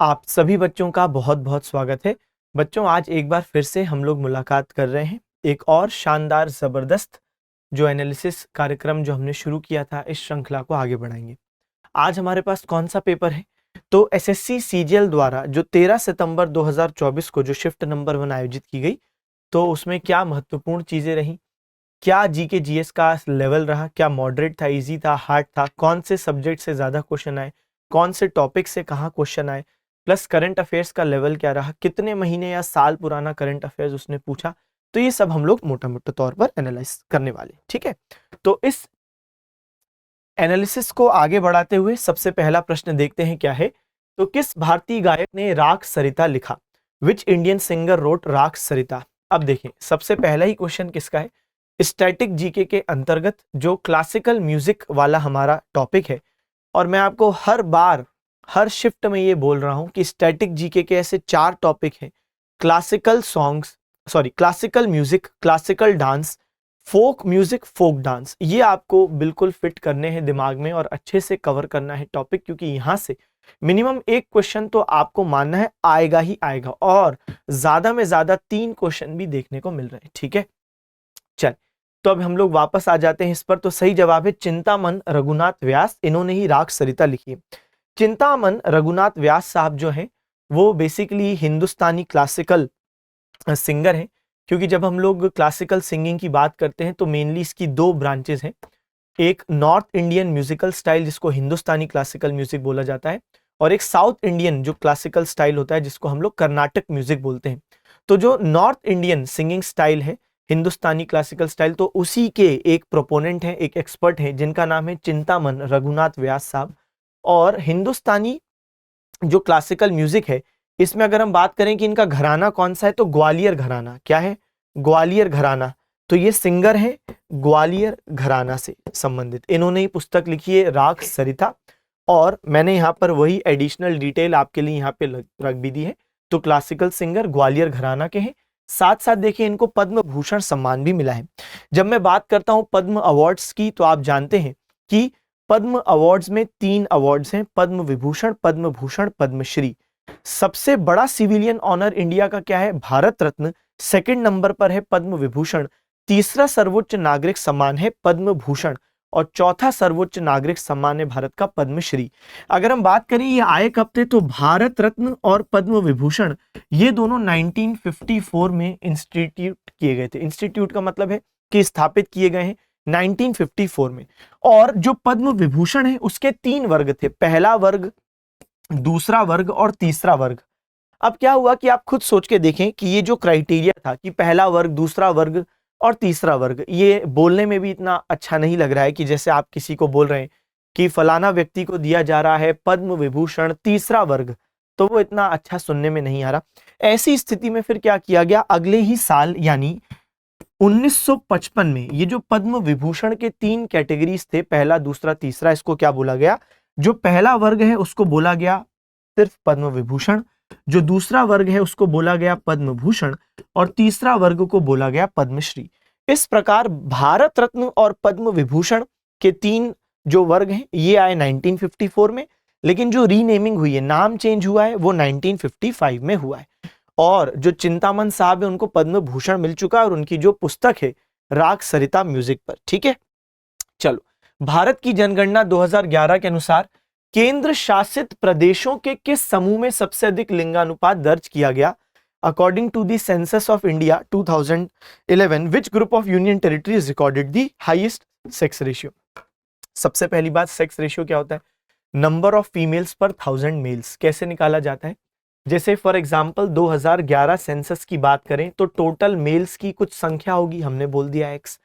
आप सभी बच्चों का बहुत बहुत स्वागत है। बच्चों, आज एक बार फिर से हम लोग मुलाकात कर रहे हैं। एक और शानदार ज़बरदस्त जो एनालिसिस कार्यक्रम जो हमने शुरू किया था, इस श्रृंखला को आगे बढ़ाएंगे। आज हमारे पास कौन सा पेपर है? तो एसएससी सीजीएल द्वारा जो 13 सितंबर 2024 को जो शिफ्ट नंबर 1 आयोजित की गई, तो उसमें क्या महत्वपूर्ण चीज़ें रहीं, क्या जीके जीएस का लेवल रहा, क्या मॉडरेट था, इजी था, हार्ड था, कौन से सब्जेक्ट से ज़्यादा क्वेश्चन आए, कौन से टॉपिक से कहाँ क्वेश्चन आए, प्लस करंट अफेयर्स का लेवल क्या रहा, कितने महीने या साल पुराना करंट अफेयर्स उसने पूछा, तो ये सब हम लोग मोटा मोटा तौर पर एनालाइज करने वाले। ठीक है, तो इस एनालिसिस को आगे बढ़ाते हुए सबसे पहला प्रश्न देखते हैं क्या है। तो किस भारतीय गायक ने राग सरिता लिखा? विच इंडियन सिंगर रोट राग सरिता? अब देखें, सबसे पहला ही क्वेश्चन किसका है? स्टैटिक जीके के अंतर्गत जो क्लासिकल म्यूजिक वाला हमारा टॉपिक है, और मैं आपको हर बार हर शिफ्ट में ये बोल रहा हूं कि स्टैटिक जीके के ऐसे 4 टॉपिक हैं: classical songs, classical music, classical dance, folk music, folk dance. ये आपको बिल्कुल फिट करने हैं दिमाग में और अच्छे से कवर करना है टॉपिक, क्योंकि यहां से मिनिमम एक क्वेश्चन तो आपको मानना है आएगा ही आएगा, और ज्यादा में ज्यादा 3 क्वेश्चन भी देखने को मिल रहे हैं। ठीक है, चल, तो अब हम लोग वापस आ जाते हैं इस पर। तो सही जवाब है चिंतामन रघुनाथ व्यास, इन्होंने ही राग सरिता लिखी है। चिंतामन रघुनाथ व्यास साहब जो हैं, वो बेसिकली हिंदुस्तानी क्लासिकल सिंगर हैं, क्योंकि जब हम लोग क्लासिकल सिंगिंग की बात करते हैं तो मेनली इसकी 2 ब्रांचेस हैं। एक नॉर्थ इंडियन म्यूजिकल स्टाइल जिसको हिंदुस्तानी क्लासिकल म्यूजिक बोला जाता है, और एक साउथ इंडियन जो क्लासिकल स्टाइल होता है जिसको हम लोग कर्नाटक म्यूजिक बोलते हैं। तो जो नॉर्थ इंडियन सिंगिंग स्टाइल है, हिंदुस्तानी क्लासिकल स्टाइल, तो उसी के एक प्रोपोनेंट हैं, एक एक्सपर्ट हैं, जिनका नाम है चिंतामन रघुनाथ व्यास साहब। और हिंदुस्तानी जो क्लासिकल म्यूजिक है, इसमें अगर हम बात करें कि इनका घराना कौन सा है, तो ग्वालियर घराना। क्या है? ग्वालियर घराना। तो ये सिंगर है ग्वालियर घराना से संबंधित। इन्होंने ही पुस्तक लिखी है राग सरिता, और मैंने यहाँ पर वही एडिशनल डिटेल आपके लिए यहाँ पे रख भी दी है। तो क्लासिकल सिंगर ग्वालियर घराना के हैं। साथ साथ देखिए, इनको पद्म भूषण सम्मान भी मिला है। जब मैं बात करता हूँ पद्म अवार्ड्स की, तो आप जानते हैं कि पद्म अवार्ड्स में 3 अवार्ड्स हैं: पद्म विभूषण, पद्म भूषण, पद्मश्री। सबसे बड़ा सिविलियन ऑनर इंडिया का क्या है? भारत रत्न। सेकंड नंबर पर है पद्म विभूषण। तीसरा सर्वोच्च नागरिक सम्मान है पद्म भूषण, और चौथा सर्वोच्च नागरिक सम्मान है भारत का पद्मश्री। अगर हम बात करें ये आए कब थे, तो भारत रत्न और पद्म विभूषण ये दोनों 1954 में इंस्टीट्यूट किए गए थे। इंस्टीट्यूट का मतलब है कि स्थापित किए गए हैं 1954 में। और जो पद्म विभूषण है उसके 3 वर्ग थे: पहला वर्ग, दूसरा वर्ग और तीसरा वर्ग। अब क्या हुआ कि आप खुद सोच के देखें कि ये जो क्राइटेरिया था कि पहला वर्ग, दूसरा वर्ग और तीसरा वर्ग, ये बोलने में भी इतना अच्छा नहीं लग रहा है कि जैसे आप किसी को बोल रहे हैं कि फलाना व्यक्ति को दिया जा रहा है पद्म विभूषण तीसरा वर्ग, तो वो इतना अच्छा सुनने में नहीं आ रहा। ऐसी स्थिति में फिर क्या किया गया, अगले ही साल यानी 1955 में ये जो पद्म विभूषण के 3 कैटेगरीज थे, पहला, दूसरा, तीसरा, इसको क्या बोला गया? जो पहला वर्ग है उसको बोला गया सिर्फ पद्म विभूषण, जो दूसरा वर्ग है उसको बोला गया पद्म भूषण, और तीसरा वर्ग को बोला गया पद्मश्री। इस प्रकार भारत रत्न और पद्म विभूषण के 3 जो वर्ग हैं ये आए 1954 में, लेकिन जो रीनेमिंग हुई है, नाम चेंज हुआ है, वो 1955 में हुआ है। और जो चिंतामन साहब है उनको पद्म भूषण मिल चुका है, और उनकी जो पुस्तक है राग सरिता म्यूजिक पर। ठीक है, चलो, भारत की जनगणना 2011 के अनुसार केंद्र शासित प्रदेशों के किस समूह में सबसे अधिक लिंगानुपात दर्ज किया गया? According to the census of India 2011, which group of union territories recorded the highest sex ratio? सबसे पहली बात, सेक्स रेशियो क्या होता है? नंबर ऑफ फीमेल्स पर 1000 मेल्स। कैसे निकाला जाता है? जैसे फॉर एग्जांपल 2011 सेंसस की बात करें तो टोटल मेल्स की कुछ संख्या होगी, हमने बोल दिया x।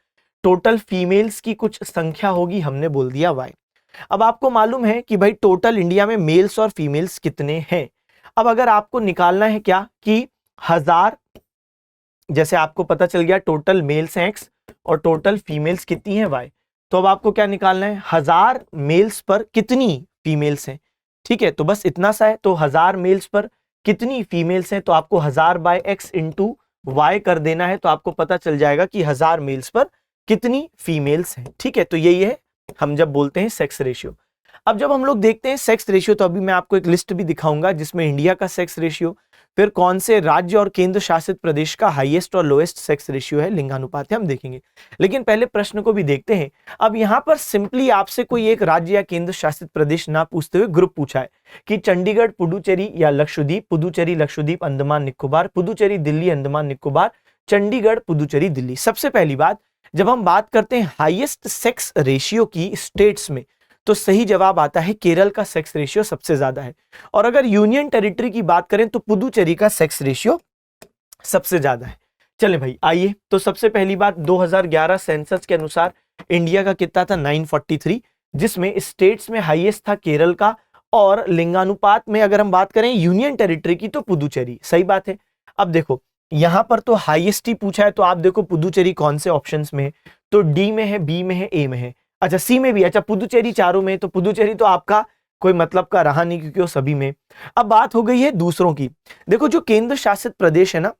टोटल फीमेल्स की कुछ संख्या होगी, हमने बोल दिया y। अब आपको मालूम है कि भाई टोटल इंडिया में मेल्स और फीमेल्स कितने हैं। अब अगर आपको निकालना है क्या कि 1000, जैसे आपको पता चल गया टोटल मेल्स हैं x और टोटल फीमेल्स कितनी है y, तो अब आपको क्या निकालना है? 1000 मेल्स पर कितनी फीमेल्स हैं। ठीक है, तो बस इतना सा है। तो 1000 मेल्स पर कितनी फीमेल्स हैं, तो आपको 1000 बाय x इंटू वाई कर देना है, तो आपको पता चल जाएगा कि 1000 मेल्स पर कितनी फीमेल्स हैं। ठीक है, तो यही है हम जब बोलते हैं सेक्स रेशियो। अब जब हम लोग देखते हैं सेक्स रेशियो, तो अभी मैं आपको एक लिस्ट भी दिखाऊंगा जिसमें इंडिया का सेक्स रेशियो, फिर कौन से राज्य और केंद्र शासित प्रदेश का हाईएस्ट और लोएस्ट सेक्स रेशियो है, लिंगानुपात है, हम देखेंगे। लेकिन पहले प्रश्न को भी देखते हैं। अब यहां पर सिंपली आपसे कोई एक राज्य या केंद्र शासित प्रदेश ना पूछते हुए ग्रुप पूछा है कि चंडीगढ़, पुडुचेरी या लक्षद्वीप, पुडुचेरी, लक्षद्वीप, अंडमान निकोबार, पुडुचेरी, दिल्ली, अंडमान निकोबार, चंडीगढ़, पुडुचेरी, दिल्ली। सबसे पहली बात, जब हम बात करते हैं हाईएस्ट सेक्स रेशियो की स्टेट्स में, तो सही जवाब आता है केरल का सेक्स रेशियो सबसे ज्यादा है। और अगर यूनियन टेरिटरी की बात करें तो पुडुचेरी का सेक्स रेशियो सबसे ज्यादा है। चले भाई आइए, तो सबसे पहली बात 2011 सेंसस के अनुसार इंडिया का कितना था, 943, जिसमें स्टेट्स में हाईएस्ट था केरल का, और लिंगानुपात में अगर हम बात करें यूनियन टेरिटरी की तो पुडुचेरी। सही बात है। अब देखो यहां पर तो हाईएस्ट ही पूछा है, तो आप देखो पुडुचेरी कौन से ऑप्शंस में है, तो डी में है, बी में है, ए में है, अच्छा सी में भी, अच्छा पुडुचेरी चारों में, तो पुडुचेरी तो आपका कोई मतलब का रहा नहीं क्योंकि वो सभी में। अब बात हो गई है दूसरों की। देखो जो केंद्र शासित प्रदेश है ना,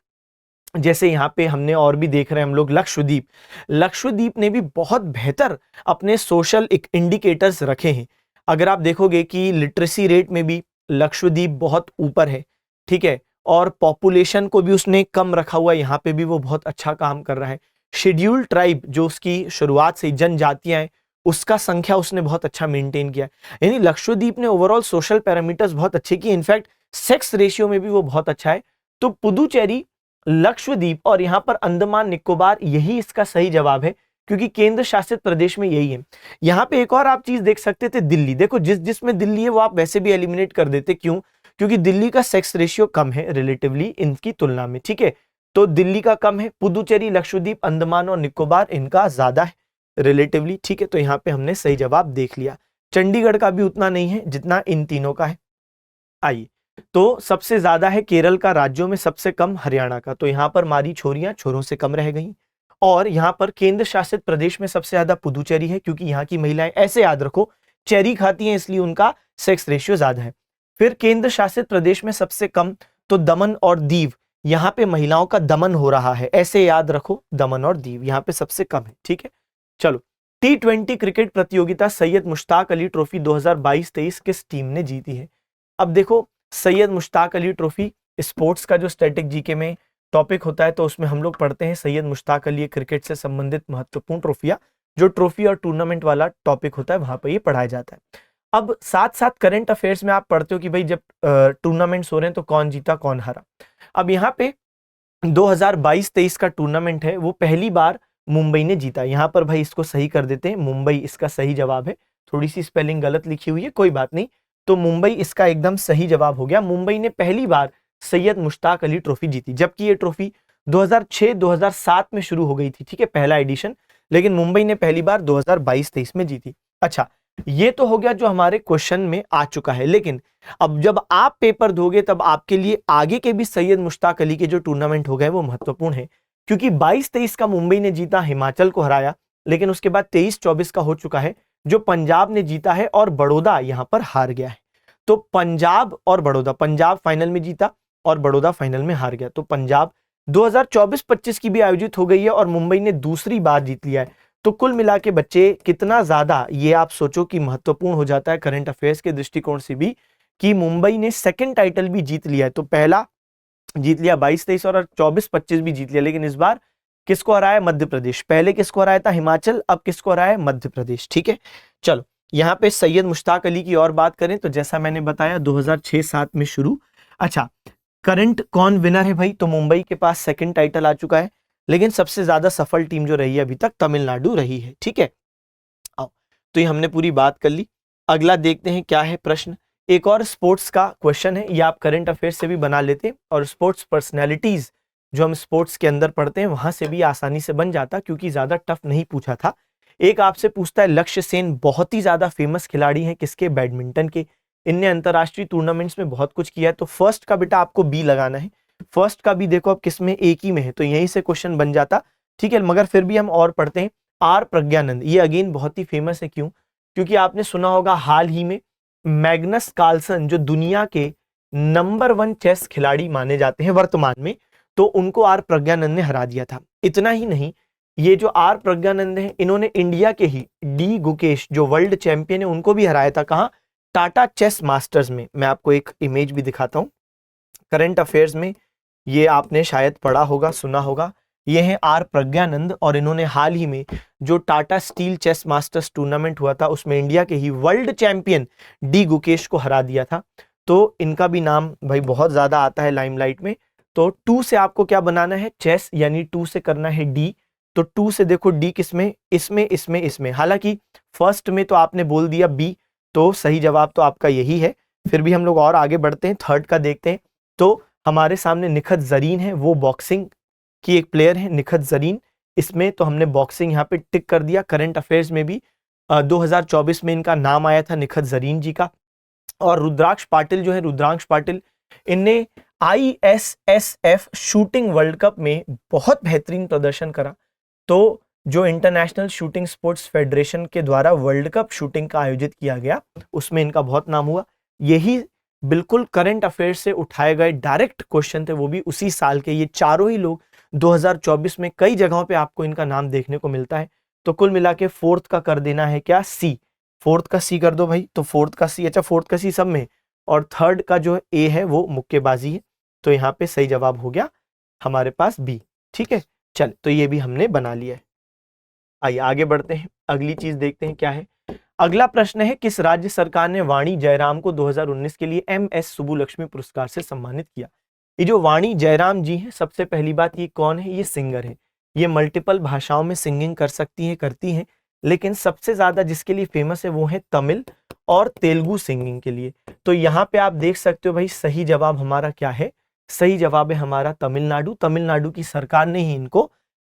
जैसे यहाँ पे हमने और भी देख रहे हैं हम लोग लक्षद्वीप, लक्षद्वीप ने भी बहुत बेहतर अपने सोशल इंडिकेटर्स रखे हैं। अगर आप देखोगे कि लिटरेसी रेट में भी लक्षद्वीप बहुत ऊपर है, ठीक है, और पॉपुलेशन को भी उसने कम रखा हुआ है, यहाँ पे भी वो बहुत अच्छा काम कर रहा है। शेड्यूल्ड ट्राइब जो उसकी शुरुआत से जनजातियां हैं, उसका संख्या उसने बहुत अच्छा मेंटेन किया है। यानी लक्षद्वीप ने ओवरऑल सोशल पैरामीटर्स बहुत अच्छे किए, इनफैक्ट सेक्स रेशियो में भी वो बहुत अच्छा है। तो पुडुचेरी, लक्षद्वीप और यहां पर अंडमान निकोबार, यही इसका सही जवाब है, क्योंकि केंद्र शासित प्रदेश में यही है। यहां पे एक और आप चीज देख सकते थे, दिल्ली। देखो जिसमें दिल्ली है वो आप वैसे भी एलिमिनेट कर देते, क्यों? क्योंकि दिल्ली का सेक्स रेशियो कम है रिलेटिवली इनकी तुलना में, ठीक है, तो दिल्ली का कम है। पुडुचेरी, लक्षद्वीप, अंडमान और निकोबार इनका ज्यादा है रिलेटिवली, ठीक है, तो यहाँ पे हमने सही जवाब देख लिया। चंडीगढ़ का भी उतना नहीं है जितना इन तीनों का है। आइए, तो सबसे ज्यादा है केरल का, राज्यों में सबसे कम हरियाणा का, तो यहां पर मारी छोरियां छोरों से कम रह गई। और यहां पर केंद्र शासित प्रदेश में सबसे ज्यादा पुडुचेरी है, क्योंकि यहाँ की महिलाएं, ऐसे याद रखो, चेरी खाती हैं, इसलिए उनका सेक्स रेशियो ज्यादा है। फिर केंद्र शासित प्रदेश में सबसे कम तो दमन और दीव, यहाँ पे महिलाओं का दमन हो रहा है, ऐसे याद रखो, दमन और दीव यहाँ पे सबसे कम है, ठीक है। चलो, T20 क्रिकेट प्रतियोगिता सैयद मुश्ताक अली ट्रॉफी 2022-23 किस टीम ने जीती है? अब देखो सैयद मुश्ताक अली ट्रॉफी स्पोर्ट्स का जो स्टैटिक जीके में टॉपिक होता है, तो उसमें हम लोग पढ़ते हैं सैयद मुश्ताक अली क्रिकेट से संबंधित महत्वपूर्ण ट्रॉफियां, जो ट्रॉफी और टूर्नामेंट वाला टॉपिक होता है वहां पर ये पढ़ाया जाता है। अब साथ साथ करंट अफेयर्स में आप पढ़ते हो कि भाई जब टूर्नामेंट्स हो रहे हैं तो कौन जीता कौन हारा। अब यहाँ पे 2022-23 का टूर्नामेंट है, वो पहली बार मुंबई ने जीता। यहाँ पर भाई इसको सही कर देते हैं, मुंबई इसका सही जवाब है। थोड़ी सी स्पेलिंग गलत लिखी हुई है, कोई बात नहीं, तो मुंबई इसका एकदम सही जवाब हो गया। मुंबई ने पहली बार सैयद मुश्ताक अली ट्रॉफी जीती, जबकि ये ट्रॉफी 2006-2007 में शुरू हो गई थी, ठीक है, पहला एडिशन, लेकिन मुंबई ने पहली बार 2022-23 में जीती। अच्छा, ये तो हो गया जो हमारे क्वेश्चन में आ चुका है, लेकिन अब जब आप पेपर दोगे तब आपके लिए आगे के भी सैयद मुश्ताक अली के जो टूर्नामेंट हो गए वो महत्वपूर्ण है, क्योंकि 22-23 का मुंबई ने जीता, हिमाचल को हराया, लेकिन उसके बाद 23-24 का हो चुका है जो पंजाब ने जीता है और बड़ौदा यहां पर हार गया है। तो पंजाब और बड़ौदा, पंजाब फाइनल में जीता और बड़ौदा फाइनल में हार गया, तो पंजाब 2024-25 की भी आयोजित हो गई है और मुंबई ने दूसरी बार जीत लिया है। तो कुल मिला के बच्चे कितना ज्यादा ये आप सोचो कि महत्वपूर्ण हो जाता है करंट अफेयर्स के दृष्टिकोण से भी, कि मुंबई ने सेकंड टाइटल भी जीत लिया है। तो पहला जीत लिया 22-23 और 24-25 भी जीत लिया, लेकिन इस बार किसको हराया? मध्य प्रदेश। पहले किसको हराया था? हिमाचल। अब किसको हराया? मध्य प्रदेश, ठीक है। चलो, यहाँ पे सैयद मुश्ताक अली की और बात करें तो जैसा मैंने बताया 2006-07 में शुरू। अच्छा, करंट कौन विनर है भाई? तो मुंबई के पास सेकंड टाइटल आ चुका है, लेकिन सबसे ज्यादा सफल टीम जो रही है अभी तक तमिलनाडु रही है, ठीक है। आओ, तो ये हमने पूरी बात कर ली। अगला देखते हैं क्या है प्रश्न। एक और स्पोर्ट्स का क्वेश्चन है, ये आप करंट अफेयर से भी बना लेते हैं और स्पोर्ट्स पर्सनैलिटीज जो हम स्पोर्ट्स के अंदर पढ़ते हैं वहां से भी आसानी से बन जाता, क्योंकि ज्यादा टफ नहीं पूछा था। एक आपसे पूछता है, लक्ष्य सेन बहुत ही ज्यादा फेमस खिलाड़ी हैं किसके? बैडमिंटन के। इनने अंतरराष्ट्रीय टूर्नामेंट्स में बहुत कुछ किया है, तो फर्स्ट का बेटा आपको बी लगाना है। फर्स्ट का भी देखो अब किसमें? एक ही में है, तो यहीं से क्वेश्चन बन जाता, ठीक है। मगर फिर भी हम और पढ़ते हैं। आर प्रज्ञानंद, ये अगेन बहुत ही फेमस है, क्यों? क्योंकि आपने सुना होगा हाल ही में मैग्नस कार्लसन जो दुनिया के नंबर 1 चेस खिलाड़ी माने जाते हैं वर्तमान में, तो उनको आर प्रज्ञानंद ने हरा दिया था। इतना ही नहीं, ये जो आर प्रज्ञानंद हैं, इन्होंने इंडिया के ही डी गुकेश जो वर्ल्ड चैंपियन है उनको भी हराया था। कहाँ? टाटा चेस मास्टर्स में। मैं आपको एक इमेज भी दिखाता हूँ। करंट अफेयर्स में ये आपने शायद पढ़ा होगा, सुना होगा। ये हैं आर प्रज्ञानंद और इन्होंने हाल ही में जो Tata steel chess masters tournament हुआ था उसमें इंडिया के ही वर्ल्ड चैंपियन डी गुकेश को हरा दिया था। तो इनका भी नाम भाई बहुत ज्यादा आता है लाइमलाइट में। तो 2 से आपको क्या बनाना है? चेस, यानी 2 से करना है डी। तो 2 से देखो डी किसमें? इसमें, इसमें, इसमें। हालांकि फर्स्ट में तो आपने बोल दिया बी, तो सही जवाब तो आपका यही है। फिर भी हम लोग और आगे बढ़ते हैं, थर्ड का देखते हैं। तो हमारे सामने निखत जरीन है, वो बॉक्सिंग की एक प्लेयर है निखत जरीन। इसमें तो हमने बॉक्सिंग यहाँ पे टिक कर दिया। करंट अफेयर्स में भी 2024 में इनका नाम आया था निखत जरीन जी का। और रुद्राक्ष पाटिल जो है, रुद्रांश पाटिल, इनने ISSF शूटिंग वर्ल्ड कप में बहुत बेहतरीन प्रदर्शन करा। तो जो इंटरनेशनल शूटिंग स्पोर्ट्स फेडरेशन के द्वारा वर्ल्ड कप शूटिंग का आयोजित किया गया उसमें इनका बहुत नाम हुआ। यही बिल्कुल करंट अफेयर से उठाए गए डायरेक्ट क्वेश्चन थे, वो भी उसी साल के। ये चारों ही लोग 2024 में कई जगहों पे आपको इनका नाम देखने को मिलता है। तो कुल मिला के फोर्थ का कर देना है क्या? सी। फोर्थ का सी कर दो भाई। तो फोर्थ का सी, अच्छा फोर्थ का सी सब में, और थर्ड का जो ए है वो मुक्केबाजी है। तो यहाँ पे सही जवाब हो गया हमारे पास बी। ठीक है, चल तो ये भी हमने बना लिया है। आइए आगे बढ़ते हैं, अगली चीज देखते हैं क्या है। अगला प्रश्न है, किस राज्य सरकार ने वाणी जयराम को 2019 के लिए MS सुब्बुलक्ष्मी पुरस्कार से सम्मानित किया? ये जो वाणी जयराम जी हैं, सबसे पहली बात ये कौन है? ये सिंगर है। ये मल्टीपल भाषाओं में सिंगिंग कर सकती हैं, करती हैं, लेकिन सबसे ज्यादा जिसके लिए फेमस है वो है तमिल और तेलुगु सिंगिंग के लिए। तो यहाँ पे आप देख सकते हो भाई, सही जवाब हमारा क्या है? सही जवाब है हमारा तमिलनाडु। तमिलनाडु की सरकार ने ही इनको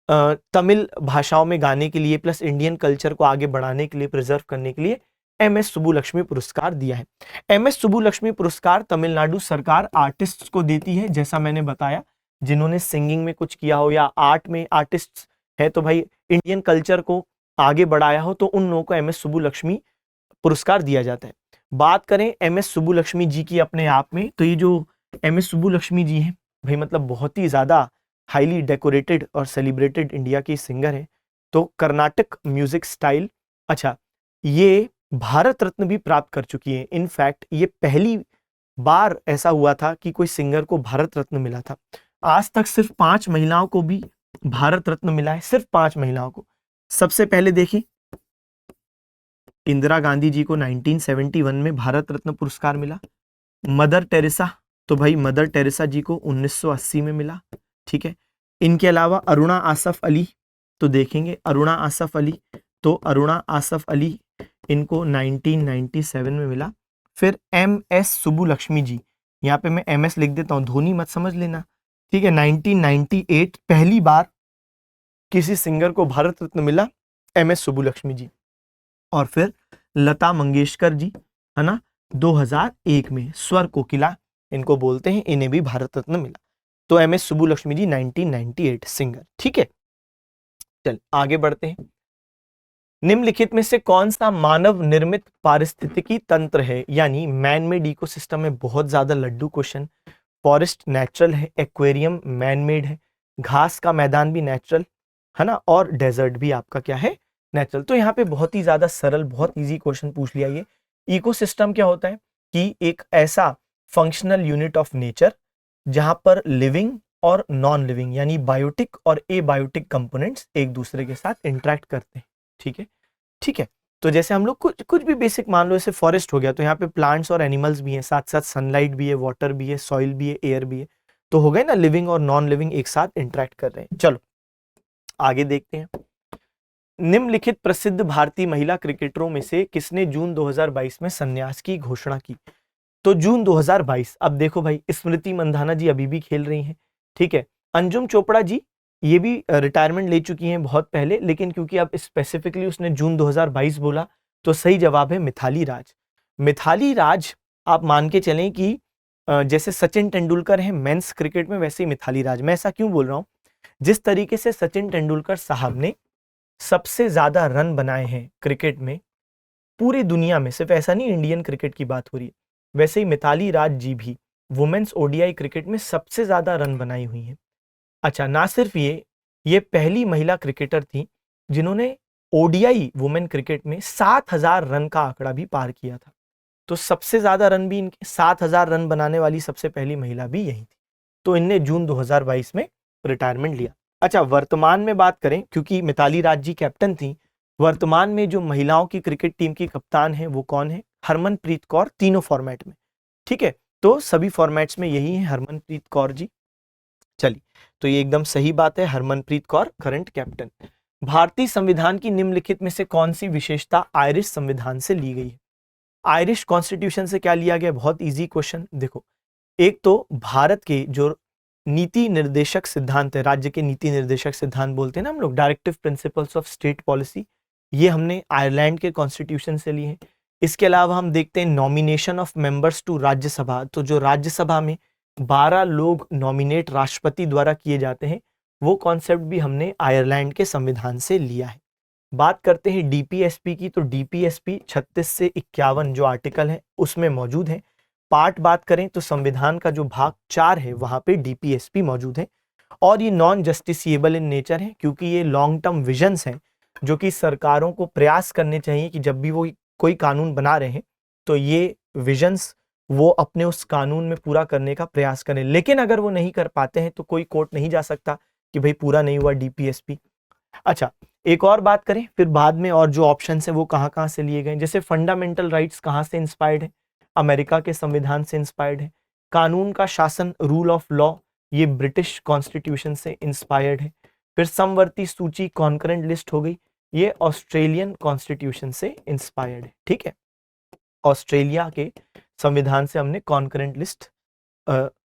तमिल भाषाओं में गाने के लिए प्लस इंडियन कल्चर को आगे बढ़ाने के लिए, प्रिजर्व करने के लिए MS सुब्बुलक्ष्मी पुरस्कार दिया है। MS सुब्बुलक्ष्मी पुरस्कार तमिलनाडु सरकार आर्टिस्ट को देती है, जैसा मैंने बताया, जिन्होंने सिंगिंग में कुछ किया हो या आर्ट में आर्टिस्ट है, तो भाई इंडियन कल्चर को आगे बढ़ाया हो, तो उन लोगों को MS सुब्बुलक्ष्मी पुरस्कार दिया जाता है। बात करें MS सुब्बुलक्ष्मी जी की अपने आप में, तो ये जो MS सुब्बुलक्ष्मी जी है भाई, मतलब बहुत ही ज्यादा हाईली डेकोरेटेड और सेलिब्रेटेड इंडिया की सिंगर है। तो कर्नाटक म्यूजिक स्टाइल, अच्छा, ये भारत रत्न भी प्राप्त कर चुकी है। इनफैक्ट ये पहली बार ऐसा हुआ था कि कोई सिंगर को भारत रत्न मिला था। आज तक सिर्फ 5 महिलाओं को भी भारत रत्न मिला है, सिर्फ 5 महिलाओं को। सबसे पहले देखिए, इंदिरा गांधी जी को 1971 में भारत रत्न पुरस्कार मिला। मदर टेरेसा, तो भाई मदर टेरेसा जी को 1980 में मिला। ठीक है, इनके अलावा अरुणा आसफ अली, तो देखेंगे अरुणा आसफ अली, तो अरुणा आसफ अली इनको 1997 में मिला। फिर MS सुब्बुलक्ष्मी जी, यहाँ पे मैं MS लिख देता हूँ, धोनी मत समझ लेना। ठीक है, 1998 पहली बार किसी सिंगर को भारत रत्न मिला, MS सुब्बुलक्ष्मी जी। और फिर लता मंगेशकर जी, है ना, 2001 में स्वर कोकिला इनको बोलते हैं, इन्हें भी भारत रत्न मिला। तो MS सुब्बुलक्ष्मी जी 1998 सिंगर। ठीक है, चल आगे बढ़ते हैं। निम्नलिखित में से कौन सा मानव निर्मित पारिस्थितिकी तंत्र है, यानी मैन मेड इकोसिस्टम में बहुत ज्यादा लड्डू क्वेश्चन। फॉरेस्ट नेचुरल है, एक्वेरियम मैन मेड है, घास का मैदान भी नेचुरल है ना, और डेजर्ट भी आपका क्या है? नेचुरल। तो यहाँ पे बहुत ही ज्यादा सरल, बहुत इजी क्वेश्चन पूछ लिया। ये इकोसिस्टम क्या होता है कि एक ऐसा फंक्शनल यूनिट ऑफ नेचर जहां पर लिविंग और नॉन लिविंग यानी बायोटिक और एबायोटिक कंपोनेंट्स एक दूसरे के साथ इंटरेक्ट करते हैं। ठीक है, ठीक है। तो जैसे हम लोग कुछ भी बेसिक मान लो, जैसे फॉरेस्ट हो गया, तो यहाँ पे प्लांट्स और एनिमल्स भी हैं, साथ साथ सनलाइट भी है, वाटर भी है, सॉइल भी है, एयर भी है। तो हो गए ना, लिविंग और नॉन लिविंग एक साथ इंटरेक्ट कर रहे हैं। चलो आगे देखते हैं। निम्नलिखित प्रसिद्ध भारतीय महिला क्रिकेटरों में से किसने जून 2022 में संन्यास की घोषणा की? तो जून 2022, अब देखो भाई, स्मृति मंधाना जी अभी भी खेल रही हैं। ठीक है, अंजुम चोपड़ा जी ये भी रिटायरमेंट ले चुकी हैं बहुत पहले, लेकिन क्योंकि अब स्पेसिफिकली उसने जून 2022 बोला, तो सही जवाब है मिथाली राज। मिथाली राज, आप मान के चलें कि जैसे सचिन तेंदुलकर है मेंस क्रिकेट में, वैसे ही मिथाली राज। मैं ऐसा क्यों बोल रहा हूं? जिस तरीके से सचिन तेंदुलकर साहब ने सबसे ज्यादा रन बनाए हैं क्रिकेट में पूरी दुनिया में, सिर्फ ऐसा नहीं इंडियन क्रिकेट की बात हो रही है, वैसे ही मिताली राज जी भी वुमेन्स ODI क्रिकेट में सबसे ज्यादा रन बनाई हुई हैं। अच्छा, ना सिर्फ ये पहली महिला क्रिकेटर थी जिन्होंने ओडीआई वुमेन क्रिकेट में 7,000 रन का आंकड़ा भी पार किया था। तो सबसे ज्यादा रन भी इनके 7,000 रन बनाने वाली सबसे पहली महिला भी यही थी। तो इनने जून 2022 में रिटायरमेंट लिया। अच्छा, वर्तमान में बात करें, क्योंकि मिताली राज जी कैप्टन थी, वर्तमान में जो महिलाओं की क्रिकेट टीम की कप्तान है वो कौन है? हरमनप्रीत कौर, तीनों फॉर्मेट में। ठीक है, तो सभी फॉर्मेट्स में यही है हरमनप्रीत कौर जी। चलिए, तो ये एकदम सही बात है, हरमनप्रीत कौर करंट कैप्टन। भारतीय संविधान की निम्नलिखित में से कौन सी विशेषता आयरिश संविधान से ली गई है? आयरिश कॉन्स्टिट्यूशन से क्या लिया गया? बहुत इजी क्वेश्चन। देखो, एक तो भारत के जो नीति निर्देशक सिद्धांत है, राज्य के नीति निर्देशक सिद्धांत बोलते हैं ना हम लोग, directive principles of state policy, ये हमने आयरलैंड के कॉन्स्टिट्यूशन से लिए हैं। इसके अलावा हम देखते हैं nomination of members to Rajya Sabha, तो जो राज्यसभा में 12 लोग नॉमिनेट राष्ट्रपति द्वारा किए जाते हैं, वो कॉन्सेप्ट भी हमने आयरलैंड के संविधान से लिया है। बात करते हैं डीपीएसपी की, तो डीपीएसपी 36 से 51 जो आर्टिकल है उसमें मौजूद है। पार्ट बात करें तो संविधान का जो भाग 4 है वहां पे डीपीएसपी मौजूद है, और ये नॉन जस्टिसिएबल इन नेचर है, क्योंकि ये लॉन्ग टर्म विजन्स हैं जो कि सरकारों को प्रयास करने चाहिए कि जब भी वो कोई कानून बना रहे हैं तो ये विजन्स वो अपने उस कानून में पूरा करने का प्रयास करें। लेकिन अगर वो नहीं कर पाते हैं तो कोई कोर्ट नहीं जा सकता कि भाई पूरा नहीं हुआ डीपीएसपी। अच्छा, एक और बात करें फिर बाद में, और जो ऑप्शन है वो कहाँ कहाँ से लिए गए, जैसे फंडामेंटल राइट्स कहाँ से इंस्पायर्ड है? अमेरिका के संविधान से इंस्पायर्ड है। कानून का शासन, रूल ऑफ लॉ, ये ब्रिटिश कॉन्स्टिट्यूशन से इंस्पायर्ड है। फिर समवर्ती सूची, कॉन्करेंट लिस्ट हो गई, ये ऑस्ट्रेलियन कॉन्स्टिट्यूशन से इंस्पायर्ड है। ठीक है, ऑस्ट्रेलिया के संविधान से हमने कॉन्करेंट लिस्ट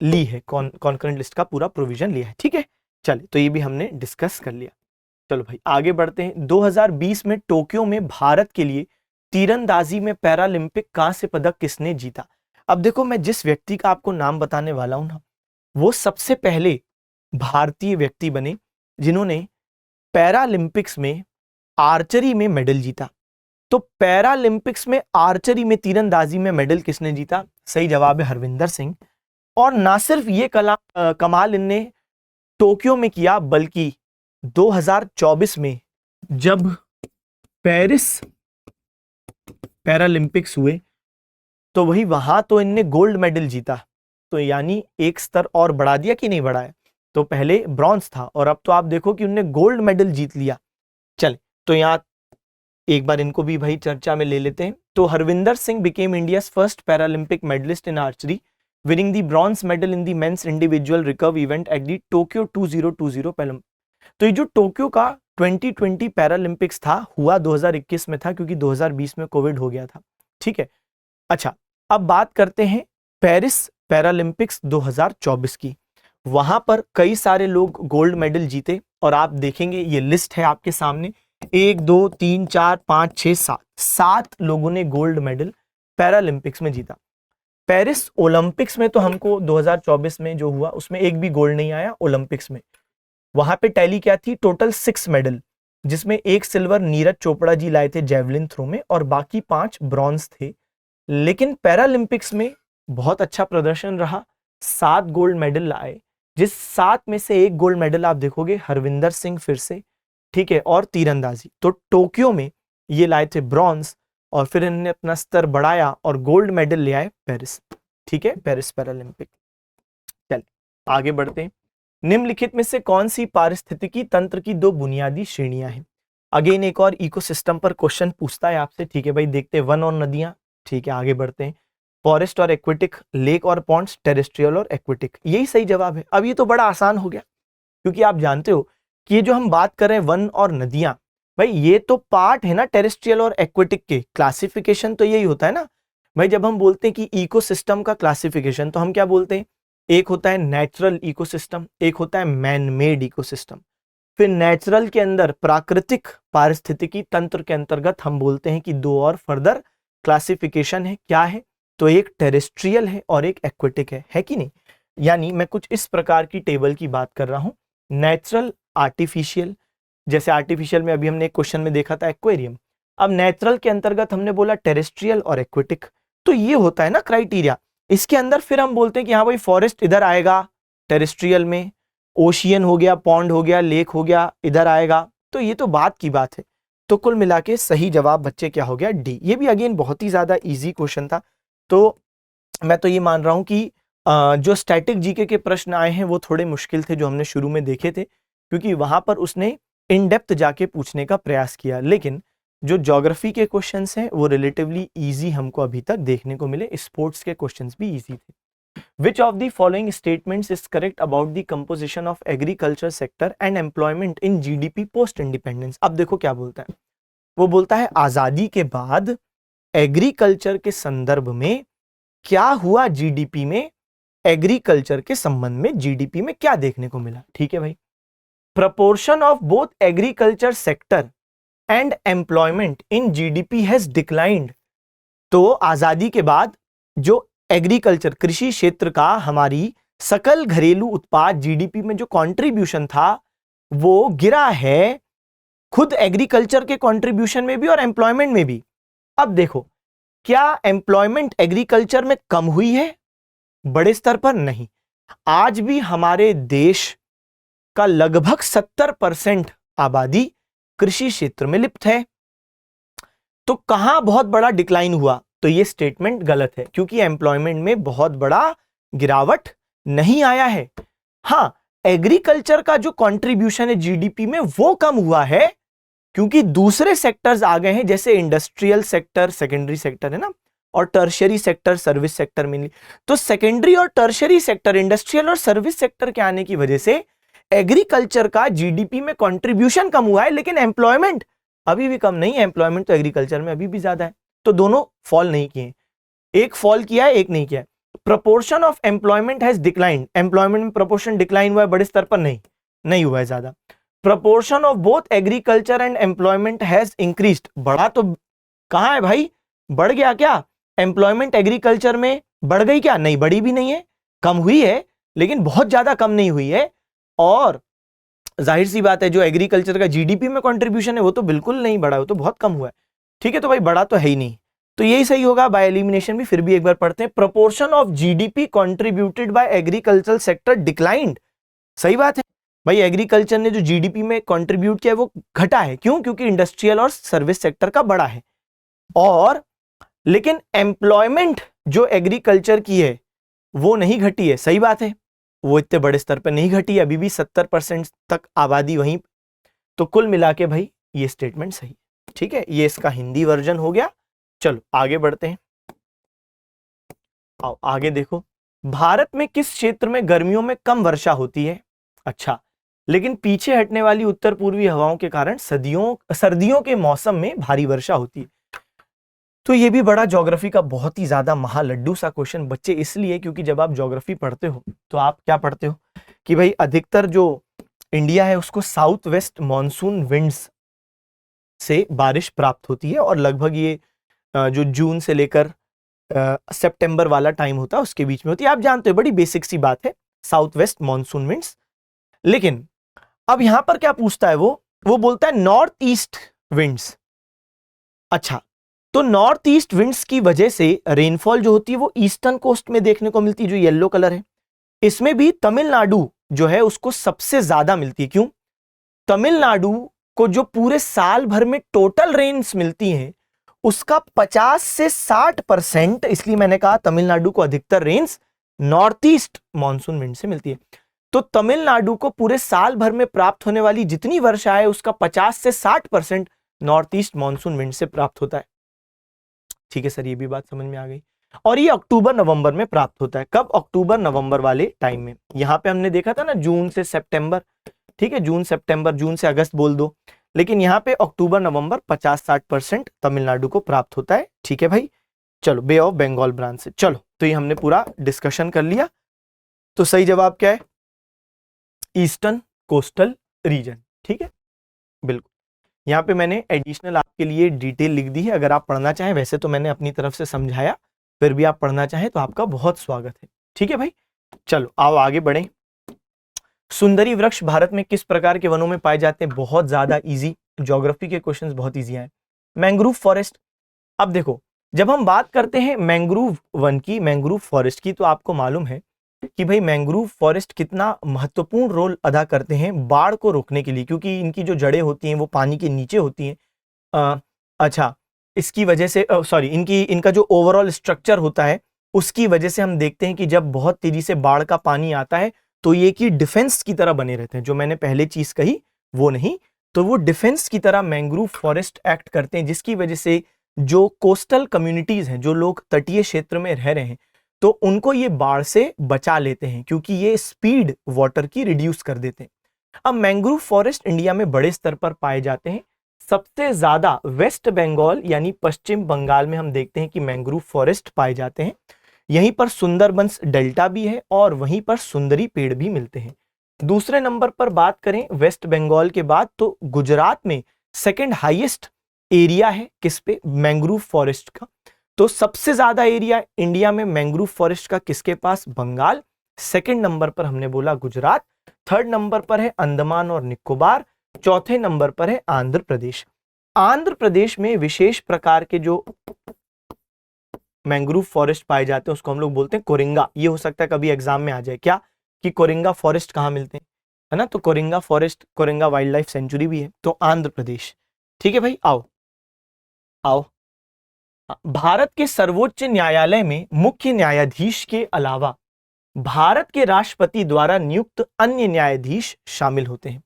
ली है, कॉन्करेंट लिस्ट का पूरा प्रोविजन लिया है। ठीक है, चलिए, तो ये भी हमने डिस्कस कर लिया। चलो भाई आगे बढ़ते हैं। 2020 में टोक्यो में भारत के लिए तीरंदाजी में पैरालंपिक कांस्य पदक किसने जीता? अब देखो, मैं जिस व्यक्ति का आपको नाम बताने वाला हूं ना, वो सबसे पहले भारतीय व्यक्ति बने जिन्होंने पैरालंपिक्स में आर्चरी में मेडल जीता। तो पैरालंपिक्स में आर्चरी में, तीरंदाजी में मेडल किसने जीता? सही जवाब है हरविंदर सिंह। और ना सिर्फ ये कमाल इनने टोक्यो में किया, बल्कि 2024 में जब पेरिस पैरालंपिक्स हुए तो वही वहां तो इनने गोल्ड मेडल जीता। तो यानी एक स्तर और बढ़ा दिया कि नहीं बढ़ाया? तो पहले ब्रॉन्ज था और अब तो आप देखो कि उनने गोल्ड मेडल जीत लिया। चल, तो यहां एक बार इनको भी भाई चर्चा में ले लेते हैं। तो Harvinder Singh became India's first Paralympic medallist in archery, winning the bronze medal in the men's individual recurve event at the Tokyo 2020 Paralympic. तो ये जो टोक्यो का 2020 पैरालंपिक्स था, हुआ 2021 में था, क्योंकि 2020 में कोविड हो गया था। ठीक है, अच्छा, अब बात करते हैं पेरिस पैरालंपिक्स 2024 की। वहां पर कई सारे लोग गोल्ड मेडल जीते, और आप देखेंगे ये लिस्ट है आपके सामने, 1 2 3 4 5 6 7 लोगों ने गोल्ड मेडल पैरालंपिक्स में जीता। पेरिस ओलंपिक्स में तो हमको 2024 में जो हुआ उसमें एक भी गोल्ड नहीं आया ओलंपिक्स में। वहां पे टैली क्या थी? टोटल 6 मेडल, जिसमें 1 सिल्वर नीरज चोपड़ा जी लाए थे जेवलिन थ्रो में, और बाकी 5 ब्रॉन्ज थे। लेकिन पैरालंपिक्स में बहुत अच्छा प्रदर्शन रहा, 7 गोल्ड मेडल लाए, जिस 7 में से 1 गोल्ड मेडल आप देखोगे हरविंदर सिंह फिर से। ठीक है, और तीरंदाजी, तो टोक्यो में ये लाए थे ब्रॉन्ज, और फिर इन्होंने अपना स्तर बढ़ाया और गोल्ड मेडल ले आए पेरिस। ठीक है, पेरिस पैरालंपिक। चल आगे बढ़ते हैं। निम्नलिखित में से कौन सी पारिस्थितिकी तंत्र की 2 बुनियादी श्रेणियां हैं? अगेन एक और इकोसिस्टम पर क्वेश्चन पूछता है आपसे। ठीक है भाई, देखते हैं वन और नदियां। ठीक है, आगे बढ़ते हैं। फॉरेस्ट और एक्विटिक, लेक और पॉन्ड्स, टेरेस्ट्रियल और एक्विटिक, यही सही जवाब है। अब ये तो बड़ा आसान हो गया, क्योंकि आप जानते हो कि ये जो हम बात कर रहे हैं वन और नदियां, भाई ये तो पार्ट है ना टेरेस्ट्रियल और एक्विटिक के। क्लासिफिकेशन तो यही होता है ना भाई। जब हम बोलते हैं कि इकोसिस्टम का क्लासिफिकेशन, तो हम क्या बोलते हैं? एक होता है नेचुरल इकोसिस्टम, एक होता है मैन मेड इकोसिस्टम। फिर नेचुरल के अंदर प्राकृतिक पारिस्थितिकी तंत्र के अंतर्गत हम बोलते हैं कि 2 और फर्दर क्लासिफिकेशन है। क्या है? तो एक टेरेस्ट्रियल है और एक एक्विटिक है कि नहीं? यानी मैं कुछ इस प्रकार की टेबल की बात कर रहा हूं। नेचुरल, आर्टिफिशियल, जैसे आर्टिफिशियल में अभी हमने एक क्वेश्चन में देखा था एक्वेरियम। अब नेचुरल के अंतर्गत हमने बोला टेरेस्ट्रियल और एक्विटिक। तो ये होता है ना क्राइटेरिया। इसके अंदर फिर हम बोलते हैं कि हाँ भाई फॉरेस्ट इधर आएगा टेरेस्ट्रियल में, ओशियन हो गया, पॉन्ड हो गया, लेक हो गया, इधर आएगा। तो ये तो बात की बात है। तो कुल मिला के सही जवाब बच्चे क्या हो गया, डी। ये भी अगेन बहुत ही ज्यादा इजी क्वेश्चन था। तो मैं तो ये मान रहा हूं कि जो स्टैटिक जीके के प्रश्न आए हैं वो थोड़े मुश्किल थे जो हमने शुरू में देखे थे, क्योंकि वहां पर उसने इन डेप्थ जाके पूछने का प्रयास किया। लेकिन जो ज्योग्राफी के क्वेश्चंस हैं वो रिलेटिवली इजी हमको अभी तक देखने को मिले। स्पोर्ट्स के क्वेश्चंस भी इजी थे। Which of the following statements is correct about the composition of agriculture sector and employment in GDP post independence? अब देखो क्या बोलता है, वो बोलता है आजादी के बाद एग्रीकल्चर के संदर्भ में क्या हुआ, जीडीपी में, एग्रीकल्चर के संबंध में जीडीपी में क्या देखने को मिला। ठीक है भाई, proportion of both agriculture sector and employment in GDP has declined. तो आजादी के बाद जो एग्रीकल्चर, कृषि क्षेत्र का हमारी सकल घरेलू उत्पाद जीडीपी में जो कंट्रीब्यूशन था वो गिरा है, खुद एग्रीकल्चर के कंट्रीब्यूशन में भी और एम्प्लॉयमेंट में भी। अब देखो, क्या एम्प्लॉयमेंट एग्रीकल्चर में कम हुई है? बड़े स्तर पर नहीं। आज भी हमारे देश का लगभग 70% आबादी कृषि क्षेत्र में लिप्त है। तो कहां बहुत बड़ा डिक्लाइन हुआ? तो ये स्टेटमेंट गलत है, क्योंकि एम्प्लॉयमेंट में बहुत बड़ा गिरावट नहीं आया है। हां, एग्रीकल्चर का जो कंट्रीब्यूशन है जीडीपी में वो कम हुआ है, क्योंकि दूसरे सेक्टर्स आ गए हैं, जैसे इंडस्ट्रियल सेक्टर, सेकेंडरी सेक्टर है ना, और tertiary sector, service sector mainly. तो सेकेंडरी और टर्शियरी सेक्टर, इंडस्ट्रियल और सर्विस सेक्टर के आने की वजह से एग्रीकल्चर का जीडीपी में कंट्रीब्यूशन कम हुआ है, लेकिन एम्प्लॉयमेंट अभी भी कम नहीं है। एम्प्लॉयमेंट तो एग्रीकल्चर में अभी भी ज्यादा है। तो दोनों फॉल नहीं किए, एक फॉल किया है, एक नहीं किया है। Proportion of employment has declined, employment में प्रोपोर्शन डिक्लाइन हुआ है, बड़े स्तर पर नहीं हुआ है ज्यादा। Proportion of both agriculture and employment has increased, बढ़ा तो कहां है भाई, बढ़ गया क्या? एम्प्लॉयमेंट एग्रीकल्चर में बढ़ गई क्या? नहीं, बढ़ी भी नहीं है, कम हुई है, लेकिन बहुत ज्यादा कम नहीं हुई है। और जाहिर सी बात है, जो एग्रीकल्चर का जीडीपी में कंट्रीब्यूशन है वो तो बिल्कुल नहीं बढ़ा, वो तो बहुत कम हुआ है। ठीक है, तो भाई बड़ा तो है ही नहीं, तो यही सही होगा बाय एलिमिनेशन भी। फिर भी एक बार पढ़ते हैं, proportion of GDP contributed bye agriculture sector declined. सही बात है भाई, एग्रीकल्चर ने जो जीडीपी में कंट्रीब्यूट किया है वो घटा है। क्यों? क्योंकि इंडस्ट्रियल और सर्विस सेक्टर का बड़ा है। और लेकिन एम्प्लॉयमेंट जो एग्रीकल्चर की है वो नहीं घटी है। सही बात है, वो इतने बड़े स्तर पर नहीं घटी, अभी भी 70% तक आबादी वहीं। तो कुल मिला के भाई ये स्टेटमेंट सही है। ठीक है, ये इसका हिंदी वर्जन हो गया। चलो आगे बढ़ते हैं। आओ आगे देखो, भारत में किस क्षेत्र में गर्मियों में कम वर्षा होती है? अच्छा, लेकिन पीछे हटने वाली उत्तर पूर्वी हवाओं के कारण सर्दियों के मौसम में भारी वर्षा होती है। तो ये भी बड़ा ज्योग्राफी का बहुत ही ज्यादा महालड्डू सा क्वेश्चन बच्चे, इसलिए क्योंकि जब आप ज्योग्राफी पढ़ते हो तो आप क्या पढ़ते हो कि भाई अधिकतर जो इंडिया है उसको साउथ वेस्ट मॉनसून विंड्स से बारिश प्राप्त होती है, और लगभग ये जो जून से लेकर सितंबर वाला टाइम होता है उसके बीच में होती है। आप जानते हो, बड़ी बेसिक सी बात है, साउथ वेस्ट मॉनसून विंड्स। लेकिन अब यहां पर क्या पूछता है वो बोलता है नॉर्थ ईस्ट विंड्स। अच्छा, तो नॉर्थ ईस्ट विंड्स की वजह से रेनफॉल जो होती है वो ईस्टर्न कोस्ट में देखने को मिलती है, जो येलो कलर है। इसमें भी तमिलनाडु जो है उसको सबसे ज्यादा मिलती है। क्यों? तमिलनाडु को जो पूरे साल भर में टोटल रेन्स मिलती हैं उसका 50 से 60%, इसलिए मैंने कहा तमिलनाडु को अधिकतर rains north east monsoon wind से मिलती है। तो तमिलनाडु को पूरे साल भर में प्राप्त होने वाली जितनी वर्षा है उसका 50 से 60% नॉर्थ ईस्ट मॉनसून विंड से प्राप्त होता है। ठीक है सर, ये भी बात समझ में आ गई। और ये अक्टूबर नवंबर में प्राप्त होता है। कब? अक्टूबर नवंबर वाले टाइम में। यहां पे हमने देखा था ना जून से सितंबर, ठीक है, जून सितंबर, जून से अगस्त बोल दो, लेकिन यहां पे अक्टूबर नवंबर 50-60% तमिलनाडु को प्राप्त होता है। ठीक है भाई, चलो बे ऑफ बंगाल ब्रांच से। चलो, तो ये हमने पूरा डिस्कशन कर लिया। तो सही जवाब क्या है? Eastern coastal region. ठीक है, बिल्कुल। यहाँ पे मैंने एडिशनल आपके लिए डिटेल लिख दी है, अगर आप पढ़ना चाहें। वैसे तो मैंने अपनी तरफ से समझाया, फिर भी आप पढ़ना चाहें तो आपका बहुत स्वागत है। ठीक है भाई, चलो आओ आगे बढ़ें। सुंदरी वृक्ष भारत में किस प्रकार के वनों में पाए जाते हैं? बहुत ज्यादा इजी, ज्योग्राफी के क्वेश्चंस बहुत इजी हैं। Mangrove forest. अब देखो, जब हम बात करते हैं मैंग्रोव वन की, मैंग्रोव फॉरेस्ट की, तो आपको मालूम है कि भाई मैंग्रोव फॉरेस्ट कितना महत्वपूर्ण रोल अदा करते हैं बाढ़ को रोकने के लिए, क्योंकि इनकी जो जड़ें होती हैं वो पानी के नीचे होती हैं। अच्छा, इसकी वजह से सॉरी इनका जो ओवरऑल स्ट्रक्चर होता है उसकी वजह से हम देखते हैं कि जब बहुत तेजी से बाढ़ का पानी आता है तो ये कि डिफेंस की तरह बने रहते हैं। जो मैंने पहले चीज कही वो नहीं, तो वो डिफेंस की तरह मैंग्रोव फॉरेस्ट एक्ट करते हैं, जिसकी वजह से जो कोस्टल कम्युनिटीज हैं, जो लोग तटीय क्षेत्र में रह रहे हैं, तो उनको ये बाढ़ से बचा लेते हैं, क्योंकि ये स्पीड वाटर की रिड्यूस कर देते हैं। अब मैंग्रोव फॉरेस्ट इंडिया में बड़े स्तर पर पाए जाते हैं। सबसे ज्यादा वेस्ट बंगाल यानी पश्चिम बंगाल में हम देखते हैं कि मैंग्रोव फॉरेस्ट पाए जाते हैं। यहीं पर सुंदरबंस डेल्टा भी है और वहीं पर सुंदरी पेड़ भी मिलते हैं। दूसरे नंबर पर बात करें वेस्ट बंगाल के बाद, तो गुजरात में सेकंड हाईएस्ट एरिया है किस पे, मैंग्रोव फॉरेस्ट का। तो सबसे ज्यादा एरिया इंडिया में मैंग्रोव फॉरेस्ट का किसके पास, बंगाल। सेकंड नंबर पर हमने बोला गुजरात, थर्ड नंबर पर है अंडमान और निकोबार, चौथे नंबर पर है आंध्र प्रदेश। आंध्र प्रदेश में विशेष प्रकार के जो मैंग्रोव फॉरेस्ट पाए जाते हैं उसको हम लोग बोलते हैं कोरिंगा। ये हो सकता है कभी एग्जाम में आ जाए क्या, कि कोरिंगा फॉरेस्ट कहाँ मिलते हैं, है ना। तो Coringa forest, Coringa wild life sanctuary भी है, तो आंध्र प्रदेश। ठीक है भाई, आओ आओ। भारत के सर्वोच्च न्यायालय में मुख्य न्यायाधीश के अलावा भारत के राष्ट्रपति द्वारा नियुक्त अन्य न्यायाधीश शामिल होते हैं।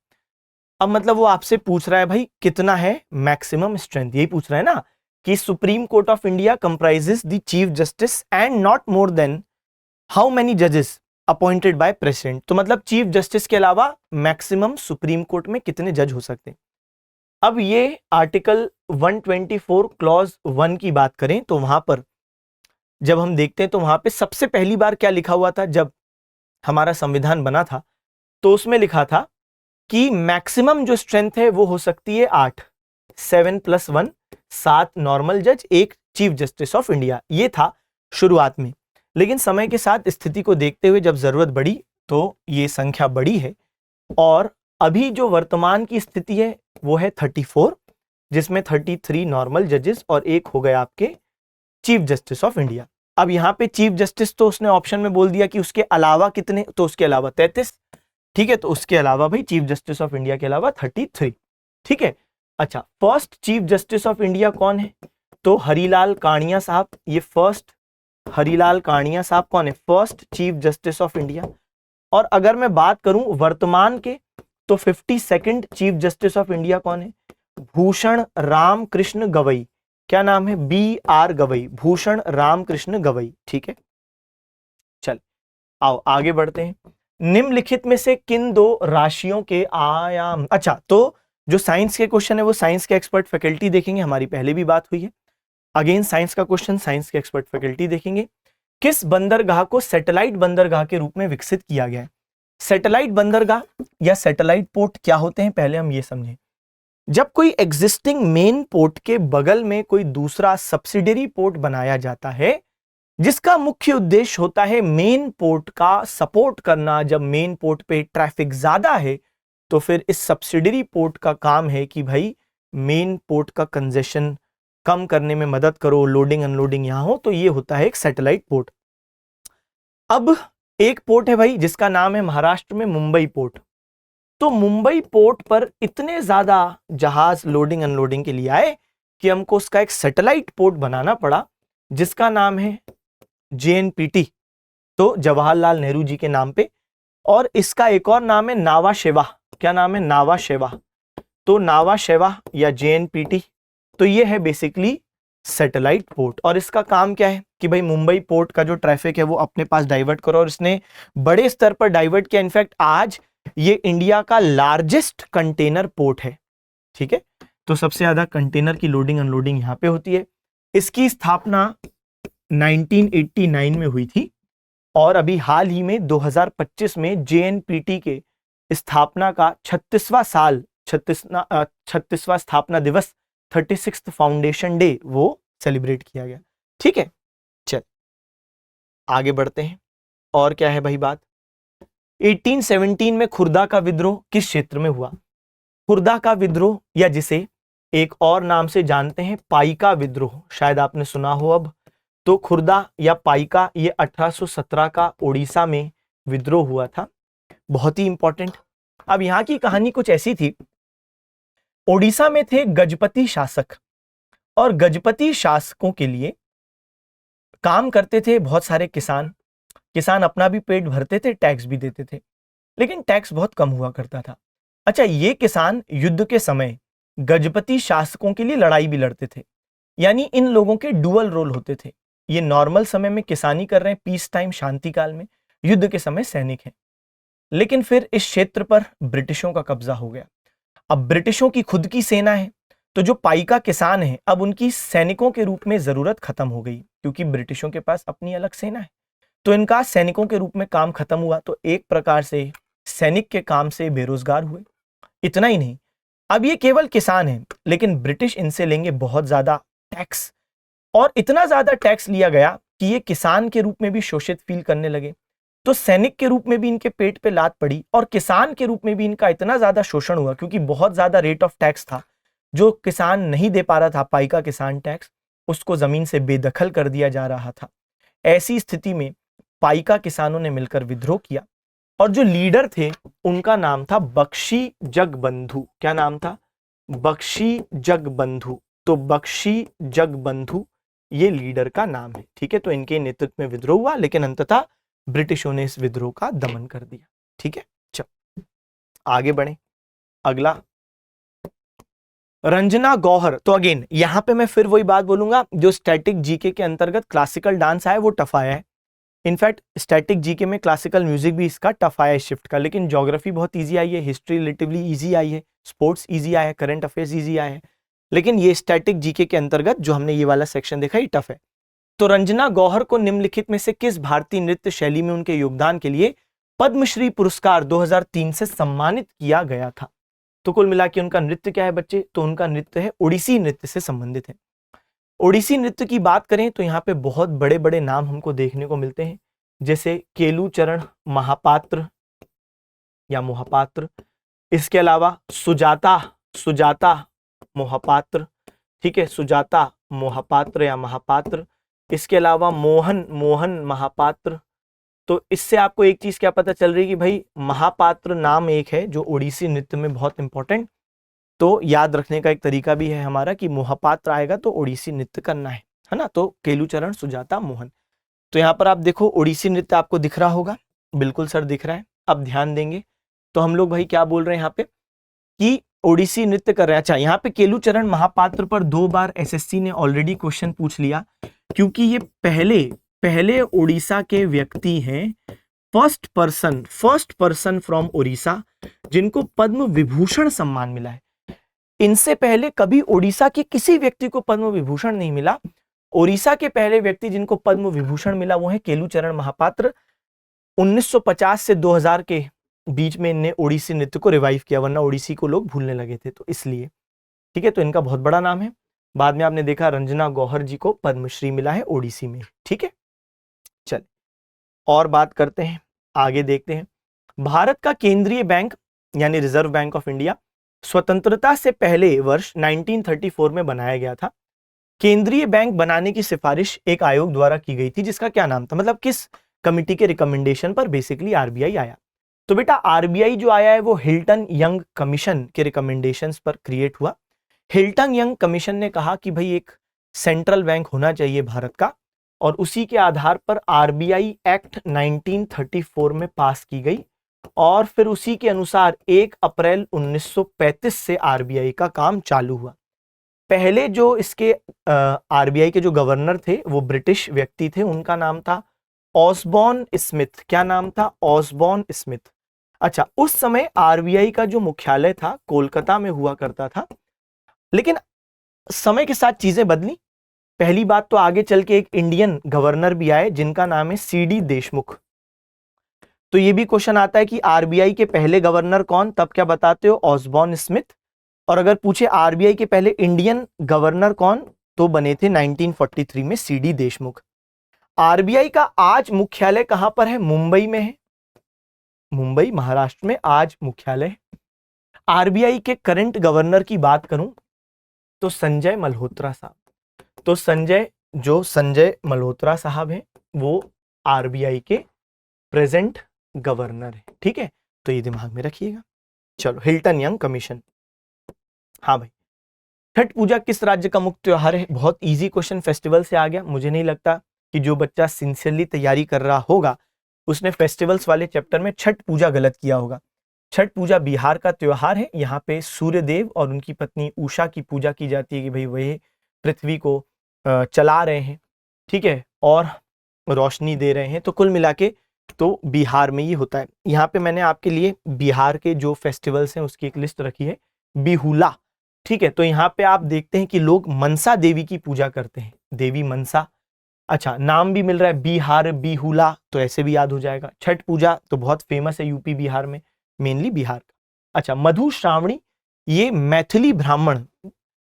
अब मतलब वो आपसे पूछ रहा है भाई कितना है मैक्सिमम स्ट्रेंथ, यही पूछ रहा है ना, कि supreme court of India comprises the chief justice and not more than how many जजेस अपॉइंटेड बाय प्रेसिडेंट। तो मतलब चीफ जस्टिस के अलावा मैक्सिमम सुप्रीम कोर्ट में कितने जज हो सकते हैं। अब ये आर्टिकल 124 क्लॉज 1 की बात करें तो वहां पर जब हम देखते हैं तो वहां पे सबसे पहली बार क्या लिखा हुआ था, जब हमारा संविधान बना था तो उसमें लिखा था कि मैक्सिमम जो स्ट्रेंथ है वो हो सकती है 8, 7 + 1, 7 नॉर्मल जज, 1 चीफ जस्टिस ऑफ इंडिया। ये था शुरुआत में, लेकिन समय के साथ स्थिति को देखते हुए जब जरूरत बढ़ी तो ये संख्या बढ़ी है, और अभी जो वर्तमान की स्थिति है वो है 34, जिसमें 33 नॉर्मल जजेस और 1 हो गए आपके चीफ जस्टिस ऑफ इंडिया। अब यहाँ पे चीफ जस्टिस तो उसने ऑप्शन में बोल दिया कि उसके अलावा कितने, तो उसके अलावा 33। ठीक है, तो उसके अलावा भाई चीफ जस्टिस ऑफ इंडिया के अलावा 33। ठीक है, अच्छा, first chief justice of India कौन है, तो हरीलाल कानिया साहब। ये फर्स्ट हरीलाल कानिया साहब कौन है, first chief justice of India. और अगर मैं बात करूं वर्तमान के, तो 52nd chief justice of India कौन है, भूषण राम कृष्ण गवई। क्या नाम है, BR गवई, भूषण राम कृष्ण गवई। ठीक है, चल आओ आगे बढ़ते हैं। निम्नलिखित में से किन 2 राशियों के आयाम, अच्छा तो जो साइंस के क्वेश्चन है वो साइंस के एक्सपर्ट फैकल्टी देखेंगे, हमारी पहले भी बात हुई है। अगेन साइंस का क्वेश्चन साइंस के एक्सपर्ट फैकल्टी देखेंगे। किस बंदरगाह को सैटेलाइट बंदरगाह के रूप में विकसित किया गया है। सैटेलाइट बंदरगाह या सैटेलाइट पोर्ट क्या होते हैं, पहले हम ये समझें। जब कोई एग्जिस्टिंग मेन पोर्ट के बगल में कोई दूसरा सब्सिडियरी पोर्ट बनाया जाता है, जिसका मुख्य उद्देश्य होता है मेन पोर्ट का सपोर्ट करना। जब मेन पोर्ट पे ट्रैफिक ज्यादा है तो फिर इस सब्सिडियरी पोर्ट का काम है कि भाई मेन पोर्ट का कंजेशन कम करने में मदद करो, लोडिंग अनलोडिंग यहां हो, तो ये होता है एक सैटेलाइट पोर्ट। अब एक पोर्ट है भाई जिसका नाम है महाराष्ट्र में मुंबई पोर्ट। तो मुंबई पोर्ट पर इतने ज्यादा जहाज लोडिंग अनलोडिंग के लिए आए कि हमको उसका एक सैटेलाइट पोर्ट बनाना पड़ा, जिसका नाम है JNPT, तो जवाहरलाल नेहरू जी के नाम पे। और इसका एक और नाम है नावा शेवा। क्या नाम है, नावा शेवा। तो नावा शेवा या JNPT, तो ये है बेसिकली सैटेलाइट पोर्ट। और इसका काम क्या है कि भाई मुंबई पोर्ट का जो ट्रैफिक है वो अपने पास डाइवर्ट करो, और इसने बड़े स्तर पर डाइवर्ट किया। इनफैक्ट आज ये इंडिया का लार्जेस्ट कंटेनर पोर्ट है। ठीक है, तो सबसे ज्यादा कंटेनर की लोडिंग अनलोडिंग यहां पे होती है। इसकी स्थापना 1989 में हुई थी, और अभी हाल ही में 2025 में JNPT के स्थापना का 36वां स्थापना दिवस 36th फाउंडेशन डे वो सेलिब्रेट किया गया। ठीक है, चल आगे बढ़ते हैं। और क्या है भाई बात, 1817 में खुर्दा का विद्रोह किस क्षेत्र में हुआ। खुर्दा का विद्रोह, या जिसे एक और नाम से जानते हैं पाइका विद्रोह, शायद आपने सुना हो। अब तो खुर्दा या पाइका ये 1817 का ओडिशा में विद्रोह हुआ था, बहुत ही इंपॉर्टेंट। अब यहाँ की कहानी कुछ ऐसी थी, ओडिशा में थे गजपति शासक, और गजपति शासकों के लिए काम करते थे बहुत सारे किसान। किसान अपना भी पेट भरते थे, टैक्स भी देते थे, लेकिन टैक्स बहुत कम हुआ करता था। अच्छा, ये किसान युद्ध के समय गजपति शासकों के लिए लड़ाई भी लड़ते थे, यानी इन लोगों के डुअल रोल होते थे। ये नॉर्मल समय में किसानी कर रहे हैं, पीस टाइम शांति काल में, युद्ध के समय सैनिक हैं। लेकिन फिर इस क्षेत्र पर ब्रिटिशों का कब्जा हो गया। अब ब्रिटिशों की खुद की सेना है, तो जो पाइका किसान हैं अब उनकी सैनिकों के रूप में जरूरत खत्म हो गई, क्योंकि ब्रिटिशों के पास अपनी अलग सेना है। तो इनका सैनिकों के रूप में काम खत्म हुआ, तो एक प्रकार से सैनिक के काम से बेरोजगार हुए। इतना ही नहीं, अब ये केवल किसान हैं, लेकिन ब्रिटिश इनसे लेंगे बहुत ज्यादा टैक्स, और इतना ज्यादा टैक्स लिया गया कि ये किसान के रूप में भी शोषित फील करने लगे। तो सैनिक के रूप में भी इनके पेट पे लात पड़ी, और किसान के रूप में भी इनका इतना ज्यादा शोषण हुआ, क्योंकि बहुत ज्यादा रेट ऑफ टैक्स था। जो किसान नहीं दे पा रहा था पाइका किसान टैक्स, उसको जमीन से बेदखल कर दिया जा रहा था। ऐसी स्थिति में पाइका किसानों ने मिलकर विद्रोह किया, और जो लीडर थे उनका नाम था बख्शी जगबंधु। क्या नाम था? बख्शी जगबंधु। तो बख्शी जगबंधु ये लीडर का नाम है, ठीक है। तो इनके नेतृत्व में विद्रोह हुआ, लेकिन अंततः ब्रिटिशों ने इस विद्रोह का दमन कर दिया, ठीक है। चल आगे बढ़े, अगला रंजना गौहर। तो अगेन यहां पे मैं फिर वही बात बोलूंगा, जो स्टैटिक जीके के अंतर्गत क्लासिकल डांस आया वो टफ आया है। इनफैक्ट स्टैटिक जीके में क्लासिकल म्यूजिक भी इसका टफ आया है शिफ्ट का, लेकिन ज्योग्राफी बहुत इजी आई है, हिस्ट्री रिलेटिवली इजी आई है, स्पोर्ट्स इजी आया है, करंट अफेयर्स इजी आया है, लेकिन ये स्टैटिक जीके के अंतर्गत जो हमने ये वाला सेक्शन देखा ये टफ है। तो रंजना गौहर को निम्नलिखित में से किस भारतीय नृत्य शैली में उनके योगदान के लिए पद्मश्री पुरस्कार 2003 से सम्मानित किया गया था? तो कुल मिला के उनका नृत्य क्या है बच्चे? तो उनका नृत्य है ओडिसी नृत्य से संबंधित है। ओडिसी नृत्य की बात करें तो यहाँ पे बहुत बड़े बड़े नाम हमको देखने को मिलते हैं, जैसे केलूचरण महापात्र या मोहपात्र, इसके अलावा सुजाता सुजाता मोहपात्र, ठीक है, सुजाता मोहपात्र या महापात्र, इसके अलावा मोहन मोहन महापात्र। तो इससे आपको एक चीज क्या पता चल रही है कि भाई महापात्र नाम एक है जो ओडिसी नृत्य में बहुत इंपॉर्टेंट, तो याद रखने का एक तरीका भी है हमारा कि मोहपात्र आएगा तो ओडिसी नृत्य करना है ना। तो केलूचरण सुजाता मोहन। तो यहाँ पर आप देखो ओडिसी नृत्य आपको दिख रहा होगा, बिल्कुल सर दिख रहा है। अब ध्यान देंगे तो हम लोग भाई क्या बोल रहे हैं यहाँ पे कि ओडिसी नृत्य कर रहे हैं। अच्छा, यहाँ पे केलूचरण महापात्र पर 2 बार एसएससी ने ऑलरेडी क्वेश्चन पूछ लिया, क्योंकि ये पहले ओडिशा के व्यक्ति हैं, फर्स्ट पर्सन फ्रॉम ओडिशा जिनको पद्म विभूषण सम्मान मिला है। इनसे पहले कभी ओडिशा के किसी व्यक्ति को पद्म विभूषण नहीं मिला। ओडिशा के पहले व्यक्ति जिनको पद्म विभूषण मिला वो है केलूचरण महापात्र। 1950 से 2000 के बीच में इनने ओडिसी नृत्य को रिवाइव किया, वरना ओडिसी को लोग भूलने लगे थे, तो इसलिए, ठीक है। तो इनका बहुत बड़ा नाम है। बाद में आपने देखा रंजना गौहर जी को पद्मश्री मिला है ओडिसी में, ठीक है। चल और बात करते हैं, आगे देखते हैं। भारत का केंद्रीय बैंक यानी रिजर्व बैंक ऑफ इंडिया स्वतंत्रता से पहले वर्ष 1934 में बनाया गया था। केंद्रीय बैंक बनाने की सिफारिश एक आयोग द्वारा की गई थी, जिसका क्या नाम था, मतलब किस कमिटी के रिकमेंडेशन पर बेसिकली आरबीआई आया? तो बेटा आरबीआई जो आया है वो हिल्टन यंग कमीशन के रिकमेंडेशंस पर क्रिएट हुआ। हिल्टन यंग कमीशन ने कहा कि भाई एक सेंट्रल बैंक होना चाहिए भारत का, और उसी के आधार पर आरबीआई एक्ट 1934 में पास की गई, और फिर उसी के अनुसार 1 अप्रैल 1935 से आरबीआई का काम चालू हुआ। पहले जो इसके आरबीआई के जो गवर्नर थे वो ब्रिटिश व्यक्ति थे, उनका नाम था ऑसबॉर्न स्मिथ। क्या नाम था? Osborne Smith. अच्छा, उस समय आरबीआई का जो मुख्यालय था कोलकाता में हुआ करता था, लेकिन समय के साथ चीजें बदली। पहली बात तो आगे चल के एक इंडियन गवर्नर भी आए जिनका नाम है सीडी देशमुख। तो ये भी क्वेश्चन आता है कि आरबीआई के पहले गवर्नर कौन, तब क्या बताते हो? Osborne Smith. और अगर पूछे आरबीआई के पहले इंडियन गवर्नर कौन, तो बने थे 1943 में सीडी देशमुख। आरबीआई का आज मुख्यालय कहां पर है? मुंबई में है, मुंबई महाराष्ट्र में आज मुख्यालय है। आरबीआई के करंट गवर्नर की बात करूं तो संजय मल्होत्रा साहब। तो संजय मल्होत्रा साहब हैं वो आरबीआई के प्रेजेंट गवर्नर है। ठीक है, तो ये दिमाग में रखिएगा। चलो, हिल्टन यंग कमीशन। हाँ भाई, छठ पूजा किस राज्य का मुख्य त्योहार है? बहुत इजी क्वेश्चन, फेस्टिवल से आ गया। मुझे नहीं लगता कि जो बच्चा सिंसियरली तैयारी कर रहा होगा उसने फेस्टिवल्स वाले चैप्टर में छठ पूजा गलत किया होगा। छठ पूजा बिहार का त्योहार है। यहाँ पे सूर्य देव और उनकी पत्नी उषा की पूजा की जाती है कि भाई वही पृथ्वी को चला रहे हैं, ठीक है, और रोशनी दे रहे हैं। तो कुल मिला के तो बिहार में ये होता है। यहाँ पे मैंने आपके लिए बिहार के जो फेस्टिवल्स हैं उसकी एक लिस्ट रखी है, बिहुला। ठीक है, तो यहाँ पे आप देखते हैं कि लोग मनसा देवी की पूजा करते हैं, देवी मनसा। अच्छा, नाम भी मिल रहा है बिहार बिहुला, तो ऐसे भी याद हो जाएगा। छठ पूजा तो बहुत फेमस है यूपी बिहार में, मेनली बिहार का। अच्छा, मधु श्रावणी, ये मैथिली ब्राह्मण,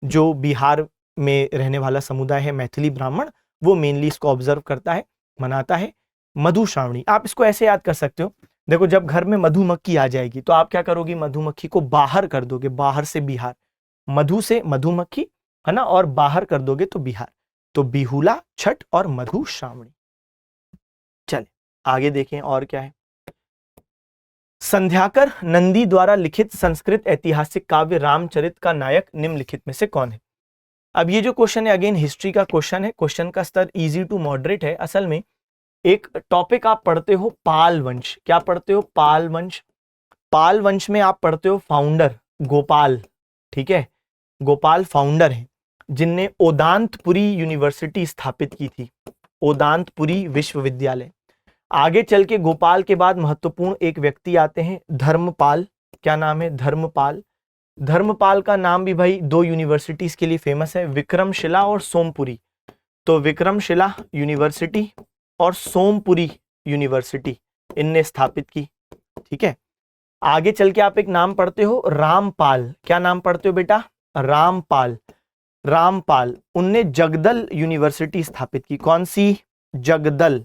जो बिहार में रहने वाला समुदाय है मैथिली ब्राह्मण, वो मेनली इसको ऑब्जर्व करता है, मनाता है। मधु श्रावणी आप इसको ऐसे याद कर सकते हो, देखो जब घर में मधुमक्खी आ जाएगी तो आप क्या करोगी, मधुमक्खी को बाहर कर दोगे, बाहर से बिहार, मधु से मधुमक्खी, है ना, और बाहर कर दोगे तो बिहार। तो बिहुला, छठ और मधु श्रावणी। चले आगे देखें और क्या है। संध्याकर नंदी द्वारा लिखित संस्कृत ऐतिहासिक काव्य रामचरित का नायक निम्नलिखित में से कौन है? अब ये जो क्वेश्चन है अगेन हिस्ट्री का क्वेश्चन है। क्वेश्चन का स्तर इजी टू मॉडरेट है। असल में एक टॉपिक आप पढ़ते हो पाल वंश, क्या पढ़ते हो, पाल वंश। पाल वंश में आप पढ़ते हो फाउंडर गोपाल, ठीक है, गोपाल फाउंडर हैं जिनने ओदांतपुरी यूनिवर्सिटी स्थापित की थी, ओदांतपुरी विश्वविद्यालय। आगे चल के गोपाल के बाद महत्वपूर्ण एक व्यक्ति आते हैं, धर्मपाल। क्या नाम है, धर्मपाल। धर्मपाल का नाम भी भाई दो यूनिवर्सिटीज के लिए फेमस है, विक्रमशिला और सोमपुरी। तो विक्रमशिला यूनिवर्सिटी और सोमपुरी यूनिवर्सिटी इनने स्थापित की, ठीक है। आगे चल के आप एक नाम पढ़ते हो रामपाल। क्या नाम पढ़ते हो बेटा, रामपाल। रामपाल, उनने जगदल यूनिवर्सिटी स्थापित की। कौन सी, जगदल।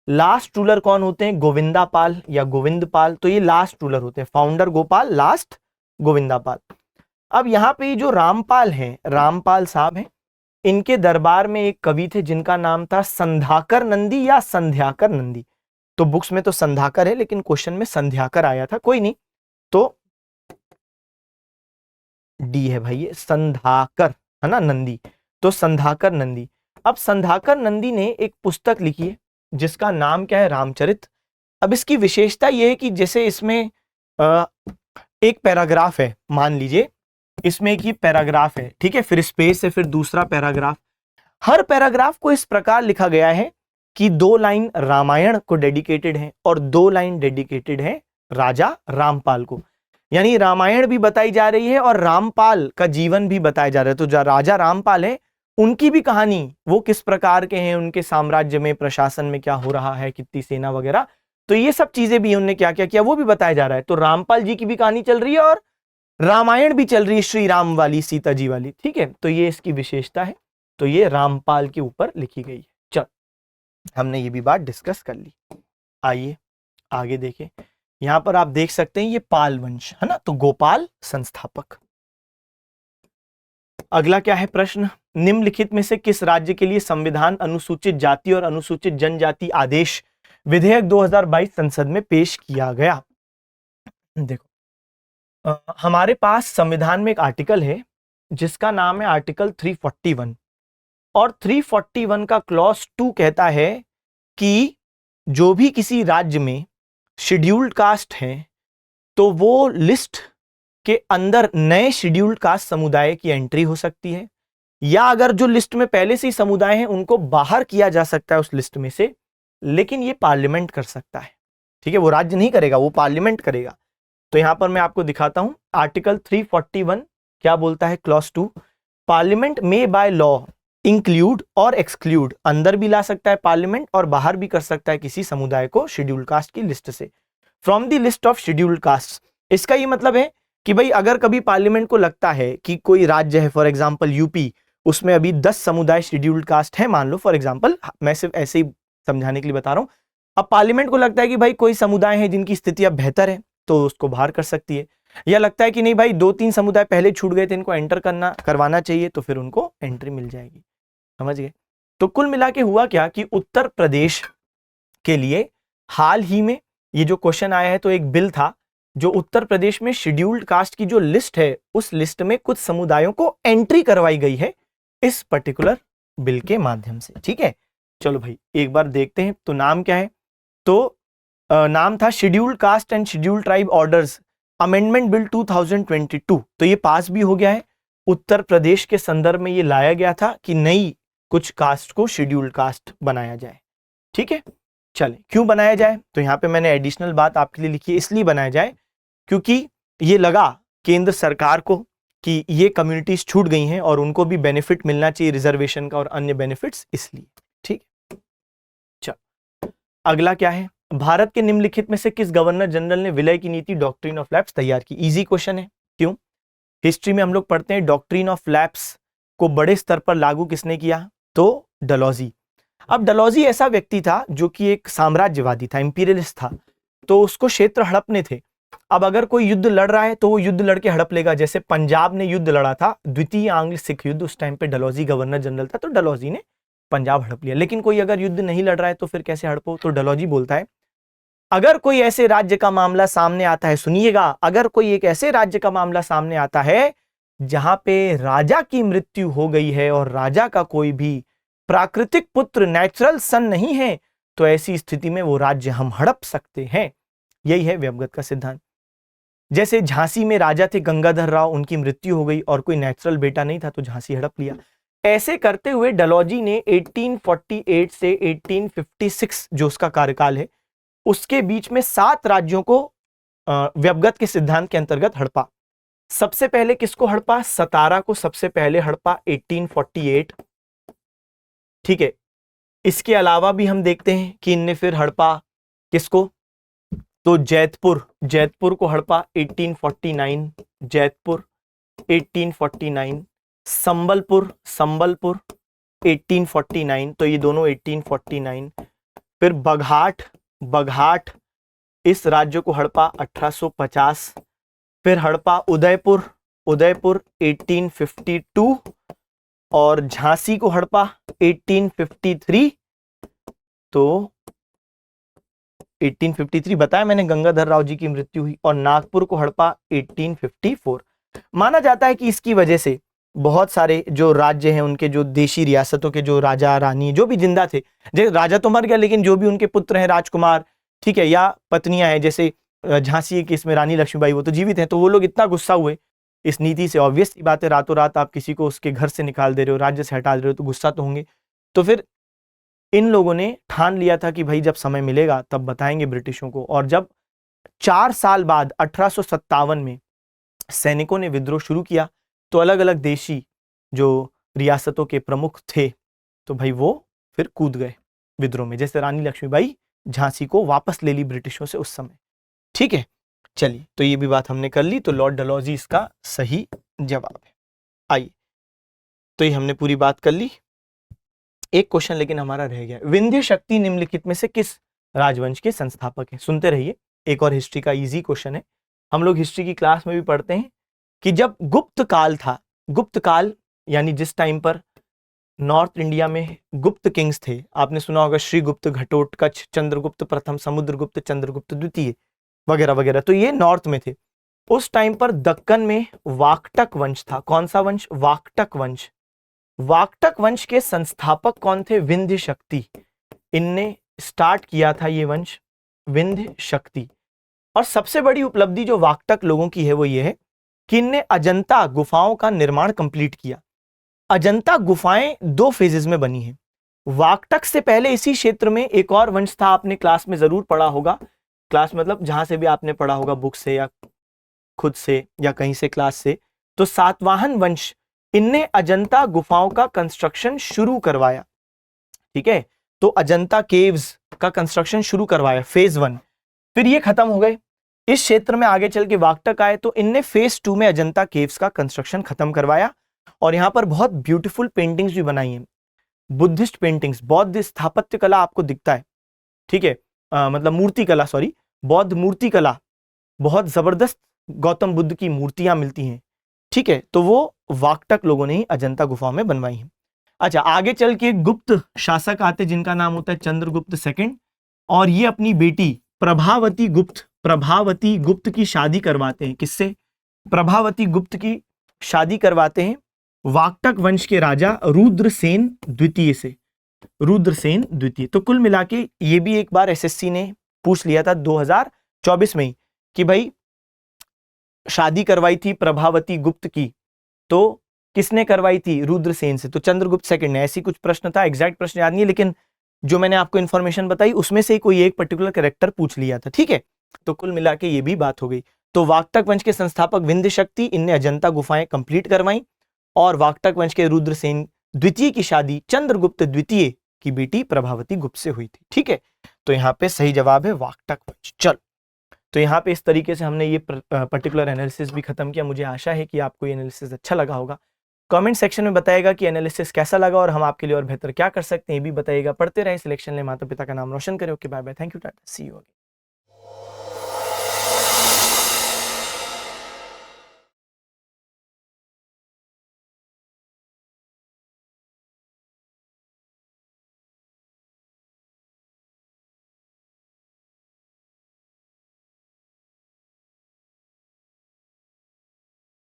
लास्ट रूलर कौन होते हैं, गोविंदापाल या गोविंदपाल। तो ये लास्ट रूलर होते हैं, फाउंडर गोपाल, लास्ट गोविंदापाल। अब यहाँ पे जो रामपाल हैं, रामपाल साहब हैं, इनके दरबार में एक कवि थे जिनका नाम था संध्याकर नंदी या संध्याकर नंदी। तो बुक्स में तो संध्याकर है लेकिन क्वेश्चन में संध्याकर आया था, कोई नहीं, तो डी है भाई, ये संध्याकर है ना, नंदी। तो संध्याकर नंदी। अब संध्याकर नंदी ने एक पुस्तक लिखी है जिसका नाम क्या है, रामचरित। अब इसकी विशेषता यह है कि जैसे इसमें एक पैराग्राफ है, मान लीजिए इसमें एक ही पैराग्राफ है, ठीक है, फिर स्पेस है, फिर दूसरा पैराग्राफ। हर पैराग्राफ को इस प्रकार लिखा गया है कि 2 लाइन रामायण को डेडिकेटेड है और 2 लाइन डेडिकेटेड है राजा रामपाल को। यानी रामायण भी बताई जा रही है और रामपाल का जीवन भी बताया जा रहा है। तो जो राजा रामपाल है उनकी भी कहानी, वो किस प्रकार के हैं, उनके साम्राज्य में प्रशासन में क्या हो रहा है, कितनी सेना वगैरह, तो ये सब चीजें भी उन्होंने क्या क्या किया वो भी बताया जा रहा है। तो रामपाल जी की भी कहानी चल रही है और रामायण भी चल रही है, श्री राम वाली, सीता जी वाली, ठीक है। तो ये इसकी विशेषता है। तो ये रामपाल के ऊपर लिखी गई है। चल, हमने ये भी बात डिस्कस कर ली। आइए आगे देखें। यहां पर आप देख सकते हैं ये पाल वंश है ना, तो गोपाल संस्थापक। अगला क्या है प्रश्न, निम्नलिखित में से किस राज्य के लिए संविधान अनुसूचित जाति और अनुसूचित जनजाति आदेश विधेयक 2022 संसद में पेश किया गया? देखो हमारे पास संविधान में एक आर्टिकल है जिसका नाम है आर्टिकल 341 और 341 का क्लॉज 2 कहता है कि जो भी किसी राज्य में शेड्यूल्ड कास्ट हैं तो वो लिस्ट के अंदर नए शेड्यूल्ड कास्ट समुदाय की एंट्री हो सकती है, या अगर जो लिस्ट में पहले से ही समुदाय हैं उनको बाहर किया जा सकता है उस लिस्ट में से, लेकिन ये पार्लियामेंट कर सकता है, ठीक है, वो राज्य नहीं करेगा, वो पार्लियामेंट करेगा। तो यहां पर मैं आपको दिखाता हूं आर्टिकल 341 क्या बोलता है, क्लॉज 2, पार्लियामेंट में बाय लॉ इंक्लूड और एक्सक्लूड, अंदर भी ला सकता है पार्लियामेंट और बाहर भी कर सकता है किसी समुदाय को शेड्यूल्ड कास्ट की लिस्ट से, from the list of scheduled caste. इसका ये मतलब है कि भाई अगर कभी पार्लियामेंट को लगता है कि कोई राज्य है, फॉर एग्जांपल यूपी, उसमें अभी 10 समुदाय शेड्यूल्ड कास्ट है, मान लो फॉर एग्जांपल, मैं सिर्फ ऐसे ही समझाने के लिए बता रहा हूं। अब पार्लियामेंट को लगता है कि भाई कोई समुदाय है जिनकी स्थिति अब बेहतर है तो उसको बाहर कर सकती है, या लगता है कि नहीं भाई 2-3 समुदाय पहले छूट गए थे, इनको एंटर करवाना चाहिए, तो फिर उनको एंट्री मिल जाएगी। समझ गए? तो कुल मिला के हुआ क्या कि उत्तर प्रदेश के लिए हाल ही में ये जो क्वेश्चन आया है तो एक बिल था जो उत्तर प्रदेश में शेड्यूल्ड कास्ट की जो लिस्ट है उस लिस्ट में कुछ समुदायों को एंट्री करवाई गई है इस पर्टिकुलर बिल के माध्यम से। ठीक है, चलो भाई एक बार देखते हैं। तो नाम क्या है? तो नाम था scheduled caste and scheduled tribe orders amendment bill 2022। तो ये पास भी हो गया है। उत्तर प्रदेश के संदर्भ में ये लाया गया था कि नई कुछ कास्ट को शेड्यूल्ड कास्ट बनाया जाए। ठीक है, चले क्यों बनाया जाए? तो यहाँ पे मैंने एडिशनल बात आपके लिए लिखी है, इसलिए बनाया जाए क्योंकि ये लगा केंद्र सरकार को कि ये कम्युनिटीज छूट गई हैं और उनको भी बेनिफिट मिलना चाहिए रिजर्वेशन का और अन्य बेनिफिट्स, इसलिए। ठीक है, चल अगला क्या है? भारत के निम्नलिखित में से किस गवर्नर जनरल ने विलय की नीति डॉक्ट्रिन ऑफ लैप्स तैयार की? इजी क्वेश्चन है। क्यों? हिस्ट्री में हम लोग पढ़ते हैं डॉक्ट्रिन ऑफ लैप्स को बड़े स्तर पर लागू किसने किया? तो डलहौजी। अब डलहौजी ऐसा व्यक्ति था जो कि एक साम्राज्यवादी था, इंपीरियलिस्ट था, तो उसको क्षेत्र हड़पने थे। अब अगर कोई युद्ध लड़ रहा है तो वो युद्ध लड़के हड़प लेगा। जैसे पंजाब ने युद्ध लड़ा था, द्वितीय आंग्ल सिख युद्ध, उस टाइम पे डलहौजी गवर्नर जनरल था, तो डलहौजी ने पंजाब हड़प लिया। लेकिन कोई अगर युद्ध नहीं लड़ रहा है तो फिर कैसे हड़पो? तो डलहौजी बोलता है अगर कोई ऐसे राज्य का मामला सामने आता है, सुनिएगा, अगर कोई एक ऐसे राज्य का मामला सामने आता है जहां पे राजा की मृत्यु हो गई है और राजा का कोई भी प्राकृतिक पुत्र नेचुरल सन नहीं है, तो ऐसी स्थिति में वो राज्य हम हड़प सकते हैं। यही है व्यवगत का सिद्धांत। जैसे झांसी में राजा थे गंगाधर राव, उनकी मृत्यु हो गई और कोई नेचुरल बेटा नहीं था तो झांसी हड़प लिया। ऐसे करते हुए डलहौजी ने 1848 से 1856 जो उसका कार्यकाल है उसके बीच में 7 राज्यों को व्यवगत के सिद्धांत के अंतर्गत हड़पा। सबसे पहले किसको हड़पा? सतारा को सबसे पहले हड़पा 1848। ठीक है, इसके अलावा भी हम देखते हैं कि इनने फिर हड़पा किसको? तो जैतपुर को हड़पा 1849, जैतपुर 1849, संबलपुर 1849, तो ये दोनों 1849। फिर बगहाट इस राज्य को हड़पा 1850। फिर हड़पा उदयपुर 1852 और झांसी को हड़पा 1853। तो 1853 बताया मैंने, गंगाधर राव जी की मृत्यु हुई। और नागपुर को हड़पा 1854। माना जाता है कि इसकी वजह से बहुत सारे जो राज्य हैं उनके जो देशी रियासतों के जो राजा रानी जो भी जिंदा थे, जैसे राजा तो मर गया लेकिन जो भी उनके पुत्र हैं राजकुमार, ठीक है, या पत्नियां हैं, जैसे झांसी के इसमें रानी लक्ष्मीबाई, वो तो जीवित हैं, तो वो लोग इतना गुस्सा हुए इस नीति से। ऑब्वियस की बात है, रातों रात आप किसी को उसके घर से निकाल दे रहे हो, राज्य से हटा दे रहे हो, तो गुस्सा तो होंगे। तो फिर इन लोगों ने ठान लिया था कि भाई जब समय मिलेगा तब बताएंगे ब्रिटिशों को। और जब 4 साल बाद 1857 में सैनिकों ने विद्रोह शुरू किया तो अलग अलग देशी जो रियासतों के प्रमुख थे तो भाई वो फिर कूद गए विद्रोह में। जैसे रानी लक्ष्मीबाई झांसी को वापस ले ली ब्रिटिशों से उस समय। ठीक है, चलिए, तो ये भी बात हमने कर ली। तो लॉर्ड डलहौजी इसका सही जवाब है। आइए, तो ये हमने पूरी बात कर ली। एक क्वेश्चन लेकिन हमारा रह गया, विंध्य शक्ति निम्नलिखित में से किस राजवंश के संस्थापक हैं? सुनते रहिए, एक और हिस्ट्री का इजी क्वेश्चन है। हम लोग हिस्ट्री की क्लास में भी पढ़ते हैं कि जब गुप्त काल था, गुप्त काल यानी जिस टाइम पर नॉर्थ इंडिया में गुप्त किंग्स थे, आपने सुना होगा श्रीगुप्त, घटोत्कच, चंद्रगुप्त प्रथम, समुद्रगुप्त, चंद्रगुप्त द्वितीय वगैरह वगैरह, तो ये नॉर्थ में थे। उस टाइम पर दक्कन में वाकटक वंश था। कौन सा वंश? वाकटक वंश। वाकटक वंश के संस्थापक कौन थे? विंध्य शक्ति। इनने स्टार्ट किया था ये वंश, विंध्य शक्ति। और सबसे बड़ी उपलब्धि जो वाकटक लोगों की है वो ये है कि इनने अजंता गुफाओं का निर्माण कंप्लीट किया। अजंता गुफाएं 2 फेजेस में बनी हैं। वाकटक से पहले इसी क्षेत्र में एक और वंश था, आपने क्लास में जरूर पढ़ा होगा, क्लास मतलब जहां से भी आपने पढ़ा होगा, बुक से या खुद से या कहीं से क्लास से, तो सातवाहन वंश। इनने अजंता गुफाओं का कंस्ट्रक्शन शुरू करवाया। ठीक है, तो अजंता केव्स का कंस्ट्रक्शन शुरू करवाया, फेज 1। फिर ये खत्म हो गए, इस क्षेत्र में आगे चल के वाकटक आए तो इनने फेज 2 में अजंता केव्स का कंस्ट्रक्शन खत्म करवाया। और यहां पर बहुत ब्यूटीफुल पेंटिंग्स भी बनाई हैं, बुद्धिस्ट पेंटिंग्स, बौद्ध स्थापत्य कला आपको दिखता है। ठीक है, मतलब मूर्ति कला, सॉरी, बौद्ध मूर्ति कला, बहुत जबरदस्त गौतम बुद्ध की मूर्तियां मिलती हैं। ठीक है, तो वो वाकटक लोगों ने ही अजंता गुफाओं में बनवाई हैं। अच्छा, आगे चल के गुप्त शासक आते जिनका नाम होता है चंद्रगुप्त सेकंड, और ये अपनी बेटी प्रभावती गुप्त की शादी करवाते हैं। किससे? प्रभावती गुप्त की शादी करवाते हैं वाक्टक वंश के राजा रुद्रसेन द्वितीय से। रुद्रसेन द्वितीय। तो कुल मिला के ये भी एक बार एसएससी ने पूछ लिया था 2024 में ही कि भाई शादी करवाई थी प्रभावती गुप्त की, तो किसने करवाई थी? रुद्रसेन से। तो चंद्रगुप्त सेकंड ने। ऐसी कुछ प्रश्न था, एग्जैक्ट प्रश्न याद नहीं है, लेकिन जो मैंने आपको इंफॉर्मेशन बताई उसमें से कोई एक पर्टिकुलर कैरेक्टर पूछ लिया था। ठीक है, तो कुल मिला के ये भी बात हो गई। तो वाक्टक वंश के संस्थापक विंध्य शक्ति, इनने अजंता गुफाएं कंप्लीट करवाई, और वाक्टक वंश के रुद्रसेन द्वितीय की शादी चंद्रगुप्त द्वितीय की बेटी प्रभावती गुप्त से हुई थी। ठीक है, तो यहाँ पे सही जवाब है वाक्टक वंश। चल, तो यहाँ पे इस तरीके से हमने ये पर्टिकुलर एनालिसिस भी खत्म किया। मुझे आशा है कि आपको ये एनालिसिस अच्छा लगा होगा। कमेंट सेक्शन में बताइएगा कि एनालिसिस कैसा लगा और हम आपके लिए और बेहतर क्या कर सकते हैं, ये भी बताइएगा। पढ़ते रहे, सिलेक्शन ले, माता पिता का नाम रोशन करें। Okay, bye bye, thank you, tata, see you again.